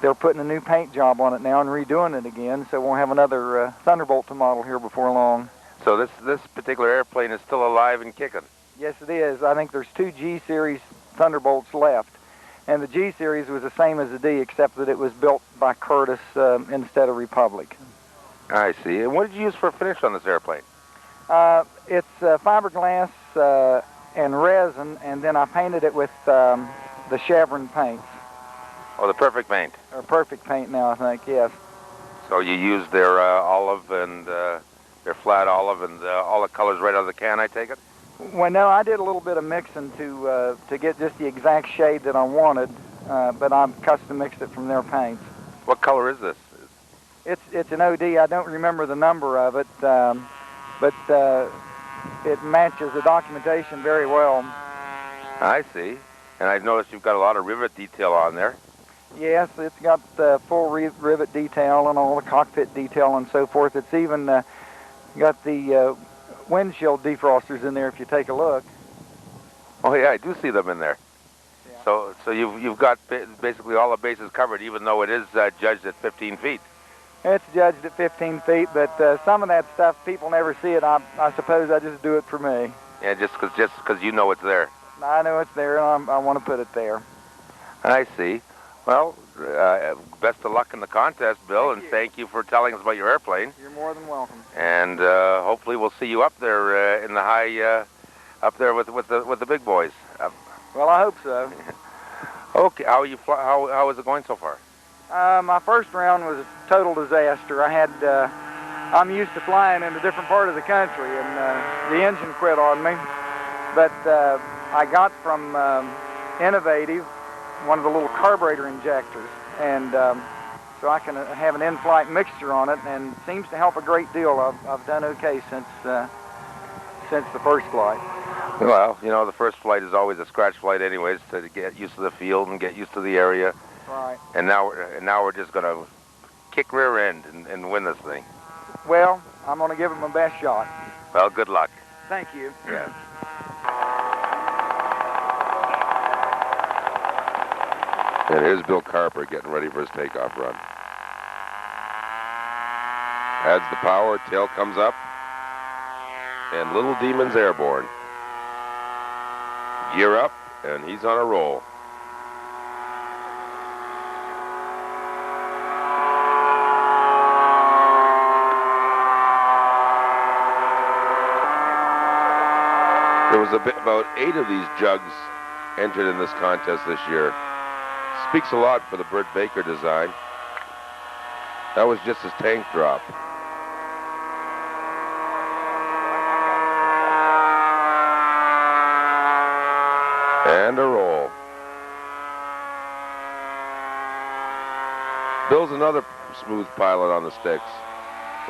I: they're putting a new paint job on it now and redoing it again, so we'll have another Thunderbolt to model here before long.
A: So this particular airplane is still alive and kicking?
I: Yes, it is. I think there's 2 G-series Thunderbolts left, and the G-series was the same as the D, except that it was built by Curtiss instead of Republic.
A: I see. And what did you use for a finish on this airplane?
I: It's fiberglass and resin, and then I painted it with the Chevron paints.
A: Oh, the Perfect paint.
I: Or Perfect paint now, I think, yes.
A: So you used their olive and their flat olive and all the colors right out of the can, I take it?
I: Well, no, I did a little bit of mixing to get just the exact shade that I wanted, but I custom mixed it from their paints.
A: What color is this?
I: It's an OD. I don't remember the number of it, but it matches the documentation very well.
A: I see. And I've noticed you've got a lot of rivet detail on there.
I: Yes, it's got full rivet detail and all the cockpit detail and so forth. It's even got the windshield defrosters in there if you take a look.
A: Oh yeah, I do see them in there. Yeah. So you've got basically all the bases covered, even though it is judged at 15 feet.
I: It's judged at 15 feet, but some of that stuff people never see it. I suppose I just do it for me.
A: Yeah, just because you know it's there.
I: I know it's there, and I want to put it there.
A: I see. Well, best of luck in the contest, Bill, and thank you for telling us about your airplane.
I: You're more than welcome.
A: And hopefully we'll see you up there in the high, up there with the big boys.
I: Well, I hope so.
A: Okay, how is it going so far?
I: My first round was a total disaster. I'm used to flying in a different part of the country, and the engine quit on me. But I got from Innovative one of the little carburetor injectors, and so I can have an in-flight mixture on it, and it seems to help a great deal. I've done okay since the first flight.
A: Well, you know, the first flight is always a scratch flight anyways, to get used to the field and get used to the area.
I: Right.
A: And now we're just going to kick rear end and win this thing.
I: Well, I'm going to give it my best shot.
A: Well, good luck.
I: Thank you.
A: Yeah. And here's Bill Carper getting ready for his takeoff run. Adds the power, tail comes up, and Little Demon's airborne. Gear up, and he's on a roll. There was about 8 of these jugs entered in this contest this year. Speaks a lot for the Burt Baker design. That was just his tank drop. And a roll. Bill's another smooth pilot on the sticks.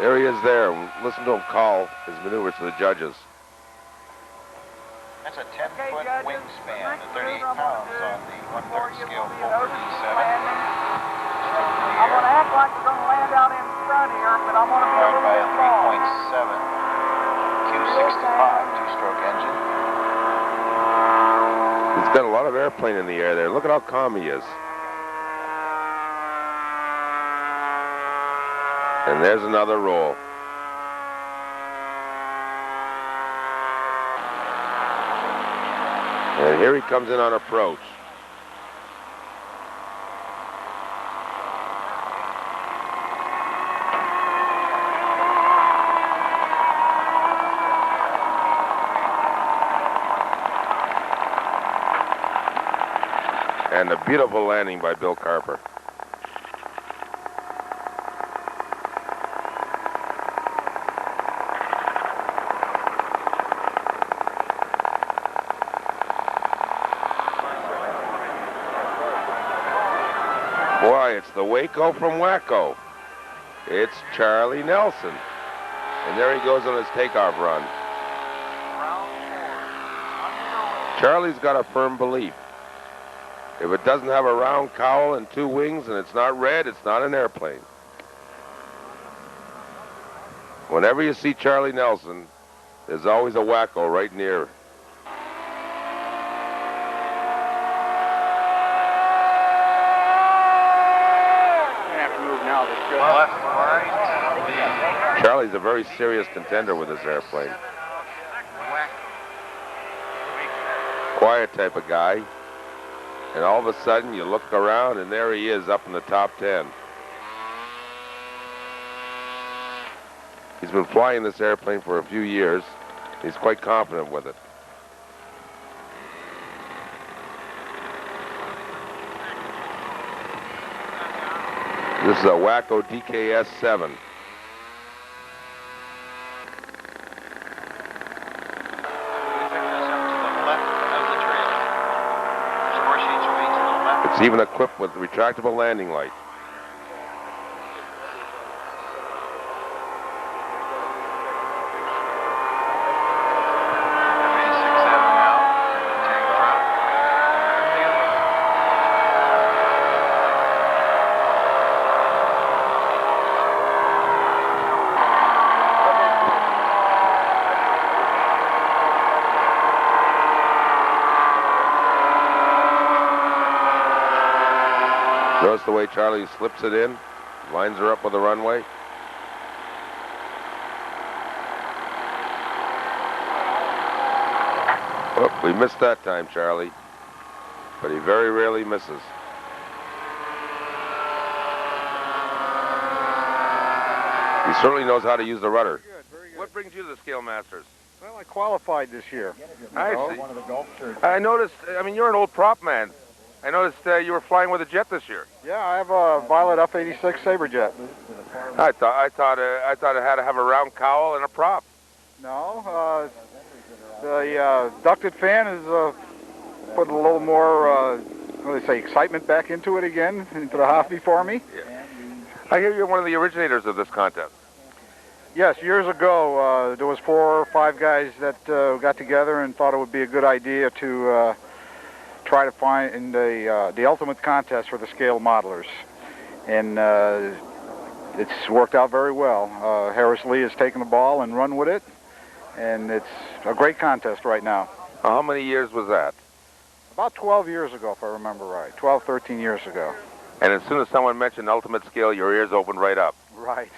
A: There he is there. Listen to him call his maneuvers to the judges.
B: That's a 10-foot wingspan, 38 pounds on the 1/3 scale Fokker D7.
I: I'm going to act like we're going to land out in front here, but I'm going to be a little bit long.
B: By a 3.7 Q65 two-stroke engine.
A: He's got a lot of airplane in the air there. Look at how calm he is. And there's another roll. here he comes in on approach. And a beautiful landing by Bill Carper. Boy, it's the Waco from Waco. It's Charlie Nelson. And there he goes on his takeoff run. Charlie's got a firm belief. If it doesn't have a round cowl and two wings and it's not red, it's not an airplane. Whenever you see Charlie Nelson, there's always a Waco right near. Charlie's a very serious contender with this airplane. Quiet type of guy. And all of a sudden you look around and there he is up in the top 10. He's been flying this airplane for a few years. He's quite confident with it. This is a Waco DKS-7. It's even equipped with retractable landing light. Notice the way Charlie slips it in, lines her up with the runway. Oh, we missed that time, Charlie. But he very rarely misses. He certainly knows how to use the rudder.
J: Very good.
A: What brings you to the Scale Masters?
J: Well, I qualified this year.
A: I see. I noticed, I mean, you're an old prop man. I noticed you were flying with a jet this year.
J: Yeah, I have a Violet F-86 Saberjet.
A: I thought it had to have a round cowl and a prop.
J: No, the ducted fan is putting a little more, what do they say, excitement back into it again, into the hobby for me.
A: Yeah. I hear you're one of the originators of this contest.
J: Yes, years ago, there was 4 or 5 guys that got together and thought it would be a good idea to try to find the ultimate contest for the scale modelers. And it's worked out very well. Harris Lee has taken the ball and run with it, and it's a great contest right now.
A: How many years was that?
J: About 12 years ago, if I remember right. 12, 13 years ago.
A: And as soon as someone mentioned ultimate scale, your ears opened right up.
J: Right.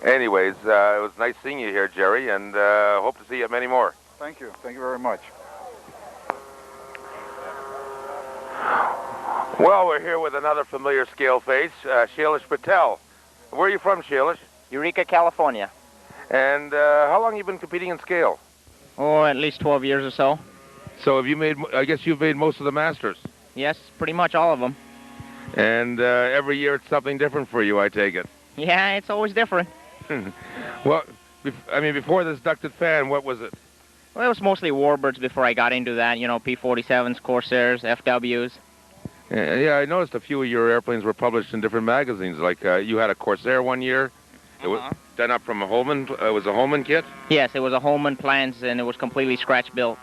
A: Anyways, it was nice seeing you here, Jerry, and hope to see you at many more.
J: Thank you. Thank you very much.
A: Well, we're here with another familiar scale face, Shailesh Patel. Where are you from, Shailesh?
K: Eureka, California.
A: And how long have you been competing in scale?
K: Oh, at least 12 years or so.
A: So have you made, I guess you've made most of the Masters.
K: Yes, pretty much all of them.
A: And every year it's something different for you, I take it.
K: Yeah, it's always different.
A: Well, I mean, before this ducted fan, what was it?
K: Well, it was mostly warbirds before I got into that, you know, P-47s, Corsairs, FWs.
A: Yeah, I noticed a few of your airplanes were published in different magazines. Like you had a Corsair one year. It was done up from a Holman. It was a Holman kit.
K: Yes, it was a Holman plans, and it was completely scratch built.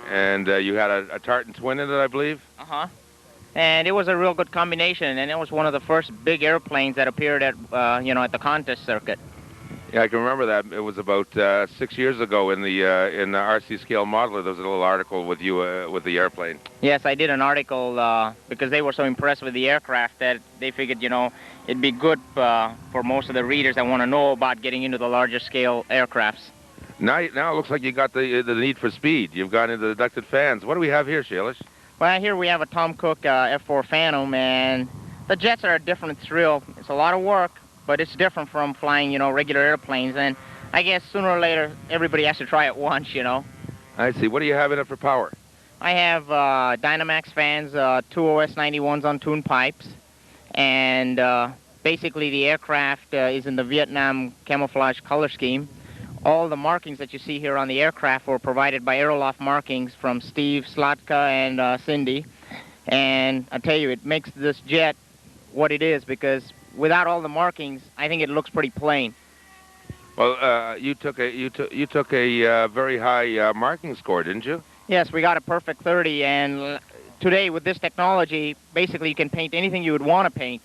A: And you had a Tartan twin in it, I believe.
K: And it was a real good combination, and it was one of the first big airplanes that appeared at, you know, at the contest circuit.
A: Yeah, I can remember that. It was about 6 years ago in the RC Scale Modeler. There was a little article with you with the airplane.
K: Yes, I did an article because they were so impressed with the aircraft that they figured, you know, it'd be good for most of the readers that want to know about getting into the larger scale aircrafts.
A: Now it looks like you got the need for speed. You've gone into the ducted fans. What do we have here, Shalish?
K: Well, here we have a Tom Cook F4 Phantom, and the jets are a different thrill. It's a lot of work, but it's different from flying, you know, regular airplanes. And I guess sooner or later, everybody has to try it once, you know.
A: I see. What do you have in it for power?
K: I have Dynamax fans, two OS-91s on tuned pipes, and basically the aircraft is in the Vietnam camouflage color scheme. All the markings that you see here on the aircraft were provided by Aeroloft Markings from Steve Slotka and Cindy. And I tell you, it makes this jet what it is, because without all the markings, I think it looks pretty plain.
A: Well, you took a very high marking score, didn't you?
K: Yes, we got a perfect 30, and today with this technology, basically you can paint anything you would want to paint,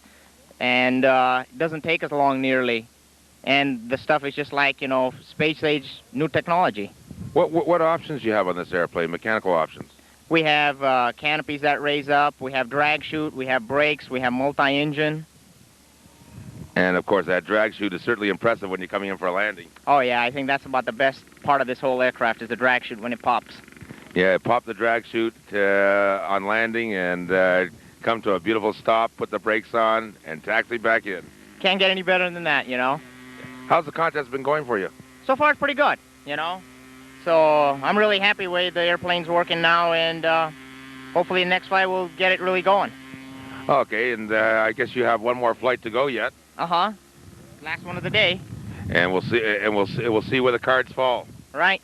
K: and it doesn't take as long nearly. And the stuff is just like, you know, space-age new technology.
A: What options do you have on this airplane, mechanical options?
K: We have canopies that raise up, we have drag chute, we have brakes, we have multi-engine.
A: And, of course, that drag chute is certainly impressive when you're coming in for a landing.
K: Oh, yeah, I think that's about the best part of this whole aircraft is the drag chute when it pops.
A: Yeah, pop the drag chute on landing and come to a beautiful stop, put the brakes on, and taxi back in.
K: Can't get any better than that, you know.
A: How's the contest been going for you?
K: So far, it's pretty good, you know. So I'm really happy the way the airplane's working now, and hopefully the next flight will get it really going.
A: Okay, and I guess you have one more flight to go yet.
K: Uh-huh. Last one of the day.
A: And we'll see. And we'll see where the cards fall.
K: Right.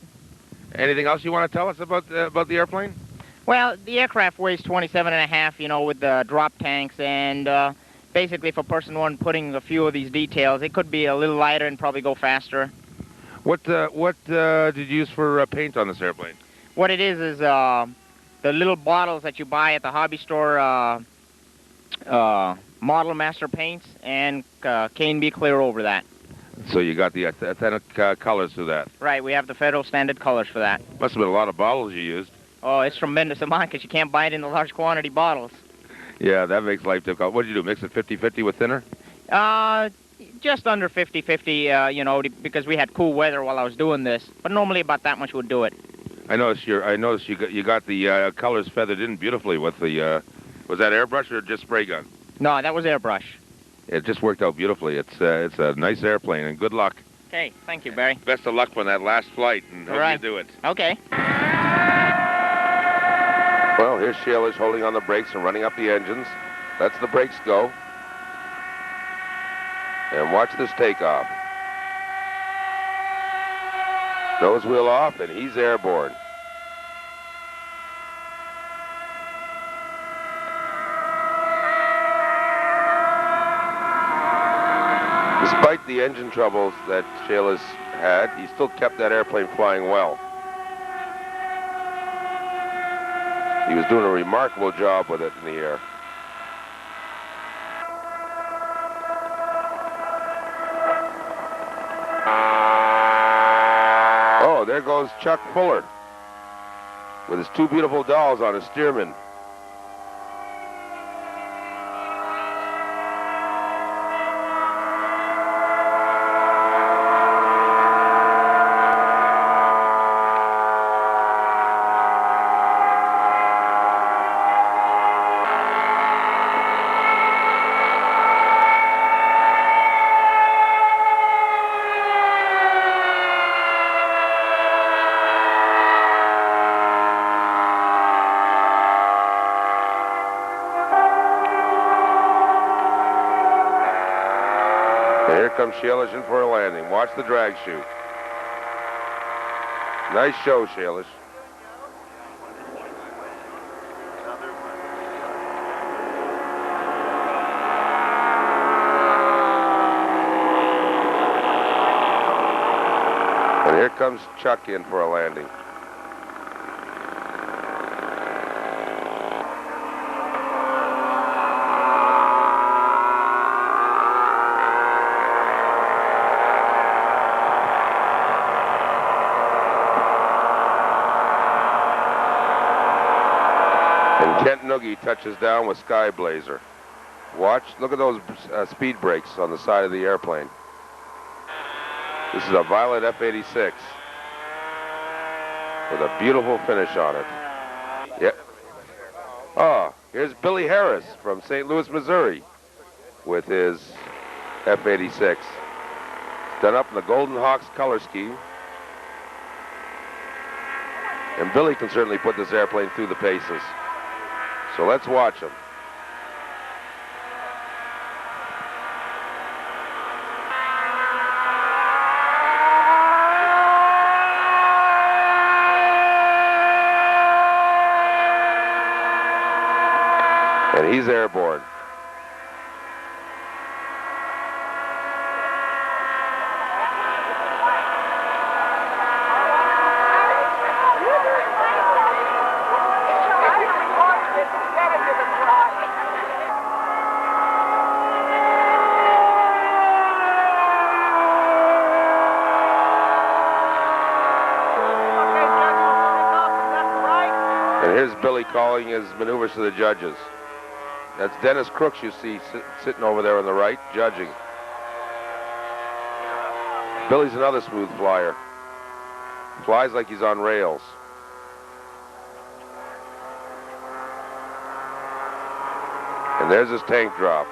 A: Anything else you want to tell us about the airplane?
K: Well, the aircraft weighs 27.5, you know, with the drop tanks, and basically for person one putting a few of these details, it could be a little lighter and probably go faster.
A: What did you use for paint on this airplane?
K: What it is the little bottles that you buy at the hobby store, Model Master paints, and K&B clear over that.
A: So you got the authentic colors to that.
K: Right, we have the Federal Standard colors for that.
A: Must have been a lot of bottles you used.
K: Oh, it's tremendous amount because you can't buy it in the large quantity bottles.
A: Yeah, that makes life difficult. What did you do, mix it 50-50 with thinner?
K: Just under 50-50, you know, because we had cool weather while I was doing this. But normally about that much would do it.
A: I noticed you got the colors feathered in beautifully with the, was that airbrush or just spray gun?
K: No, that was airbrush.
A: It just worked out beautifully. It's a nice airplane, and good luck.
K: Okay, thank you, Barry.
A: Best of luck on that last flight, and hope you do it.
K: Okay.
A: Well, here's Shalish holding on the brakes and running up the engines. Lets the brakes go. And watch this takeoff. Nose wheel off, and he's airborne. Despite the engine troubles that Shalish had, he still kept that airplane flying well. He was doing a remarkable job with it in the air. Oh, there goes Chuck Fuller with his two beautiful dolls on his steerman. Here comes Shalish in for a landing. Watch the drag chute. Nice show, Shalish. And here comes Chuck in for a landing. Kent Noogie touches down with Sky Blazer. Watch, look at those speed brakes on the side of the airplane. This is a Violet F-86. with a beautiful finish on it. Yeah. Oh, here's Billy Harris from St. Louis, Missouri with his F-86. Done up in the Golden Hawks color scheme. And Billy can certainly put this airplane through the paces. So let's watch him. And he's airborne. And here's Billy calling his maneuvers to the judges. That's Dennis Crooks you see sitting over there on the right, judging. Billy's another smooth flyer. Flies like he's on rails. And there's his tank drop.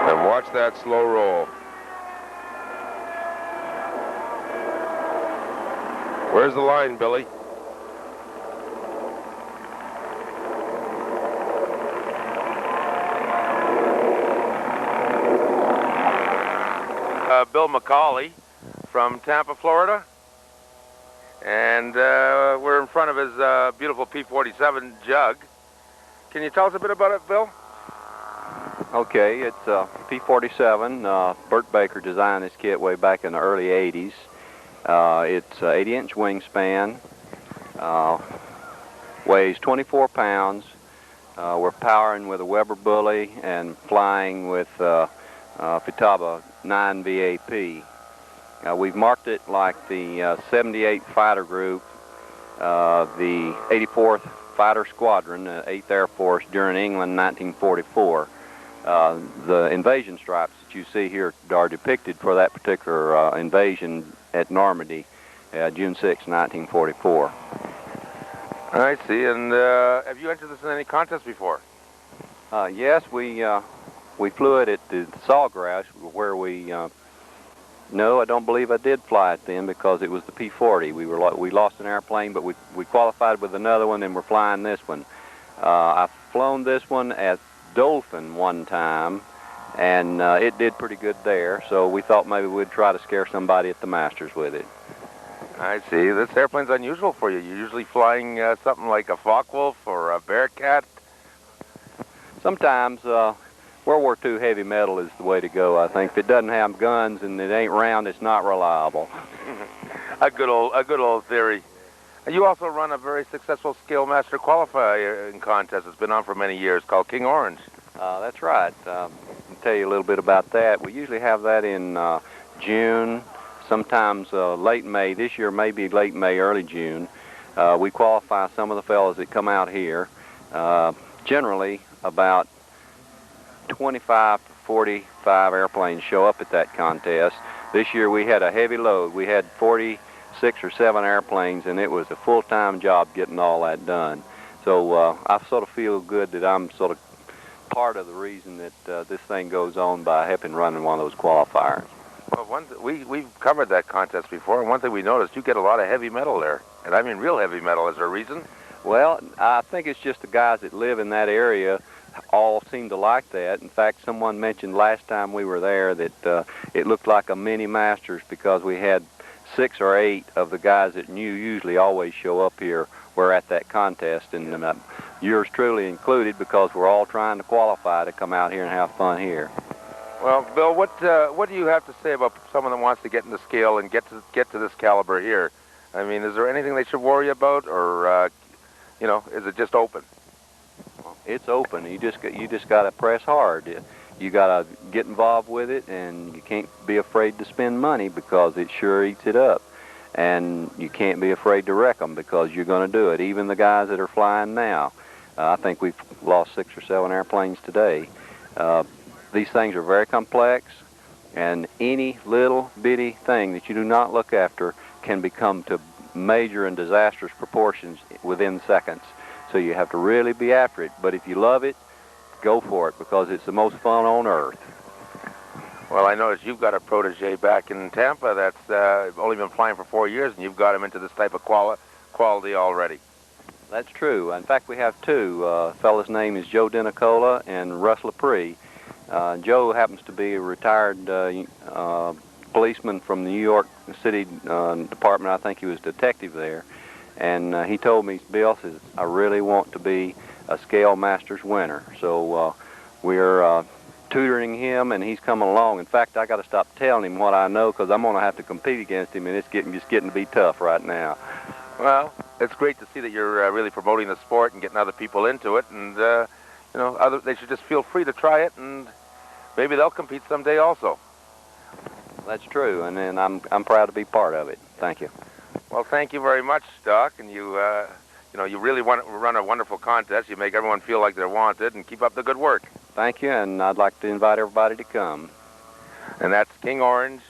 A: And watch that slow roll. Where's the line, Billy? Bill McCauley from Tampa, Florida. And we're in front of his beautiful P-47 Jug. Can you tell us a bit about it, Bill?
L: Okay, it's a P-47. Burt Baker designed this kit way back in the early 80s. It's an 80-inch wingspan, weighs 24 pounds. We're powering with a Weber Bully and flying with Futaba 9 VAP. We've marked it like the 78 Fighter Group, the 84th Fighter Squadron, the 8th Air Force during England 1944. The invasion stripes that you see here are depicted for that particular invasion at Normandy, June 6, 1944.
A: I see. And have you entered this in any contest before?
L: Yes, we flew it at the Sawgrass, where we. No, I don't believe I did fly it then because it was the P-40. We lost an airplane, but we qualified with another one, and we're flying this one. I've flown this one at Dolphin one time, and it did pretty good there, so we thought maybe we'd try to scare somebody at the Masters with it.
A: I see. This airplane's unusual for you. You're usually flying something like a Focke-Wulf or a Bearcat.
L: Sometimes World War II heavy metal is the way to go, I think. If it doesn't have guns and it ain't round, it's not reliable.
A: a good old theory. You also run a very successful Scale Master qualifying contest. It's been on for many years, called King Orange.
L: That's right. I'll tell you a little bit about that. We usually have that in June, sometimes late May. This year maybe late May, early June. We qualify some of the fellows that come out here. Generally, about 25 to 45 airplanes show up at that contest. This year we had a heavy load. We had 46 or 7 airplanes, and it was a full-time job getting all that done. So I sort of feel good that I'm sort of part of the reason that this thing goes on by helping running one of those qualifiers.
A: Well, we've covered that contest before, and one thing we noticed, you get a lot of heavy metal there. And I mean real heavy metal. Is there a reason?
L: Well, I think it's just the guys that live in that area all seem to like that. In fact, someone mentioned last time we were there that it looked like a mini Masters because we had 6 or 8 of the guys that usually always show up here were at that contest, and yours truly included, because we're all trying to qualify to come out here and have fun here.
A: Well, Bill, what do you have to say about someone that wants to get in the scale and get to this caliber here? I mean, is there anything they should worry about, or is it just open?
L: It's open. You just got to press hard. you got to get involved with it, and you can't be afraid to spend money because it sure eats it up. And you can't be afraid to wreck them because you're going to do it. Even the guys that are flying now, I think we've lost 6 or 7 airplanes today. These things are very complex, and any little bitty thing that you do not look after can become to major and disastrous proportions within seconds. So you have to really be after it. But if you love it, go for it because it's the most fun on earth.
A: Well, I noticed you've got a protege back in Tampa that's only been flying for 4 years, and you've got him into this type of quality already.
L: That's true. In fact, we have 2. Fellow's name is Joe Denicola and Russ Lepre. Joe happens to be a retired policeman from the New York City Department. I think he was detective there. And he told me, Bill, says, I really want to be a Scale Masters winner. So we're tutoring him, and he's coming along. In fact, I got to stop telling him what I know because I'm going to have to compete against him, and it's just getting to be tough right now.
A: Well, it's great to see that you're really promoting the sport and getting other people into it, and you know, they should just feel free to try it, and maybe they'll compete someday also.
L: That's true, and then I'm proud to be part of it. Thank you.
A: Well, thank you very much, Doc, and you really run a wonderful contest. You make everyone feel like they're wanted, and keep up the good work.
L: Thank you, and I'd like to invite everybody to come.
A: And that's King Orange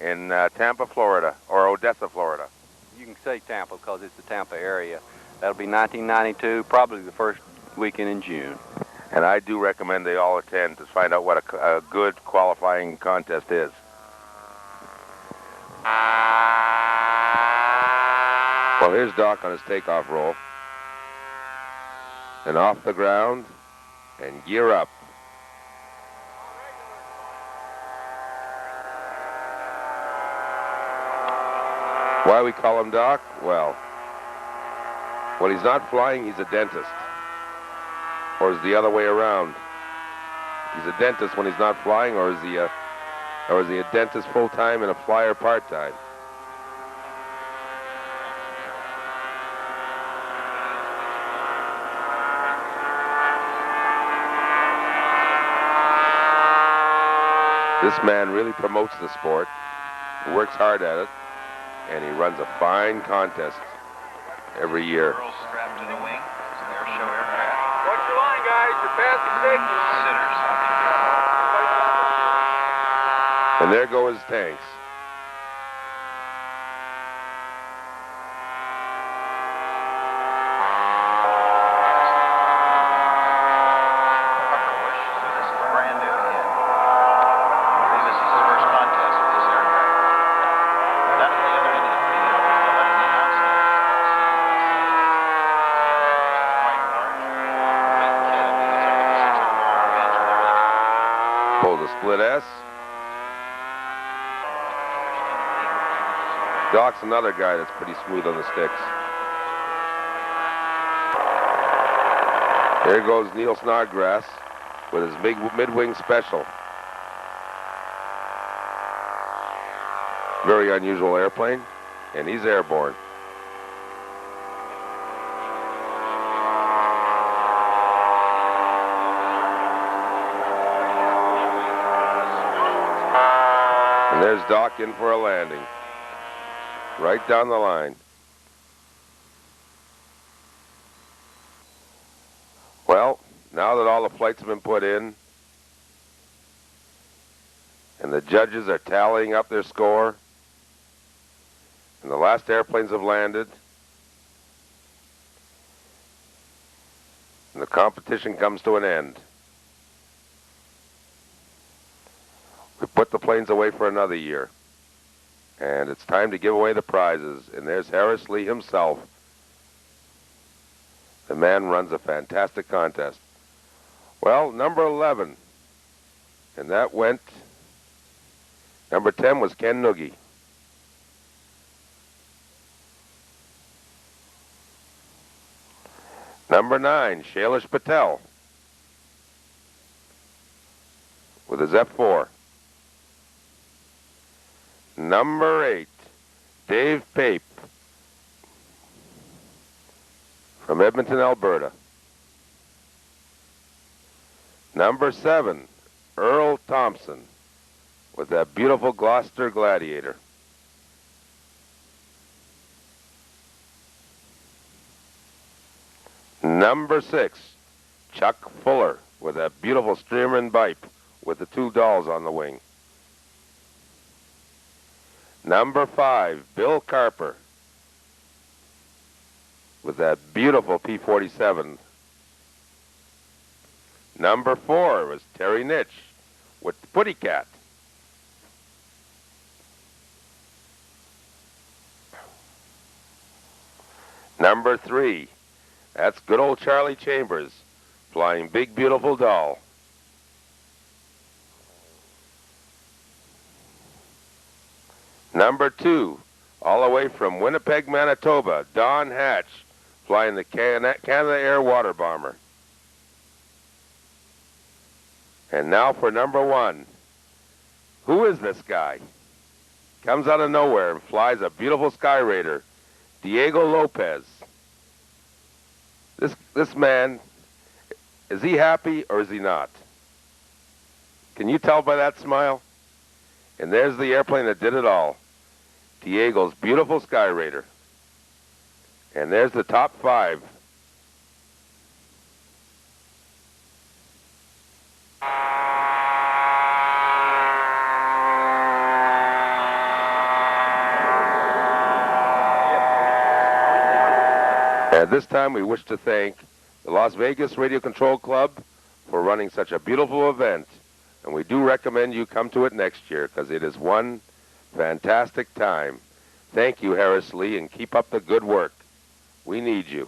A: in Tampa, Florida, or Odessa, Florida.
L: You can say Tampa because it's the Tampa area. That'll be 1992, probably the first weekend in June.
A: And I do recommend they all attend to find out what a good qualifying contest is. Well, here's Doc on his takeoff roll. And off the ground, and gear up. Why we call him Doc? Well, when he's not flying, he's a dentist. Or is it the other way around? He's a dentist when he's not flying, or is he a dentist full-time and a flyer part-time? This man really promotes the sport, works hard at it, and he runs a fine contest every year.
B: Girls strapped to the wing. It's an air show aircraft.
E: Watch your line, guys. You're past the safety line.
B: Sitters.
A: And there go his tanks.
B: This is brand new again. I believe this is his first contest with this aircraft. Not in the other end of the field. They'll let him announce it. Quite large. Big kid. It's such a long range and everything.
A: Pull the split S. Doc's another guy that's pretty smooth on the sticks. There goes Neil Snodgrass with his big mid-wing special. Very unusual airplane, and he's airborne. And there's Doc in for a landing. Right down the line. Well, now that all the flights have been put in, and the judges are tallying up their score, and the last airplanes have landed, and the competition comes to an end. We put the planes away for another year. And it's time to give away the prizes. And there's Harris Lee himself. The man runs a fantastic contest. Well, number 11. And that went... Number 10 was Ken Noogie. Number 9, Shailesh Patel. With his F4. Number 8, Dave Pape from Edmonton, Alberta. Number 7, Earl Thompson with that beautiful Gloucester Gladiator. Number 6, Chuck Fuller with that beautiful Streamer Bipe with the 2 dolls on the wing. Number 5, Bill Carper with that beautiful P-47. Number 4 was Terry Nitch with the Putty Cat. Number 3, that's good old Charlie Chambers flying Big Beautiful Doll. Number 2, all the way from Winnipeg, Manitoba, Don Hatch flying the Canada Air Water Bomber. And now for number 1. Who is this guy? Comes out of nowhere and flies a beautiful Sky Raider, Diego Lopez. This man, is he happy or is he not? Can you tell by that smile? And there's the airplane that did it all. Diego's beautiful Sky Raider. And there's the top 5. At this time, we wish to thank the Las Vegas Radio Control Club for running such a beautiful event. And we do recommend you come to it next year because it is one fantastic time. Thank you, Harris Lee, and keep up the good work. We need you.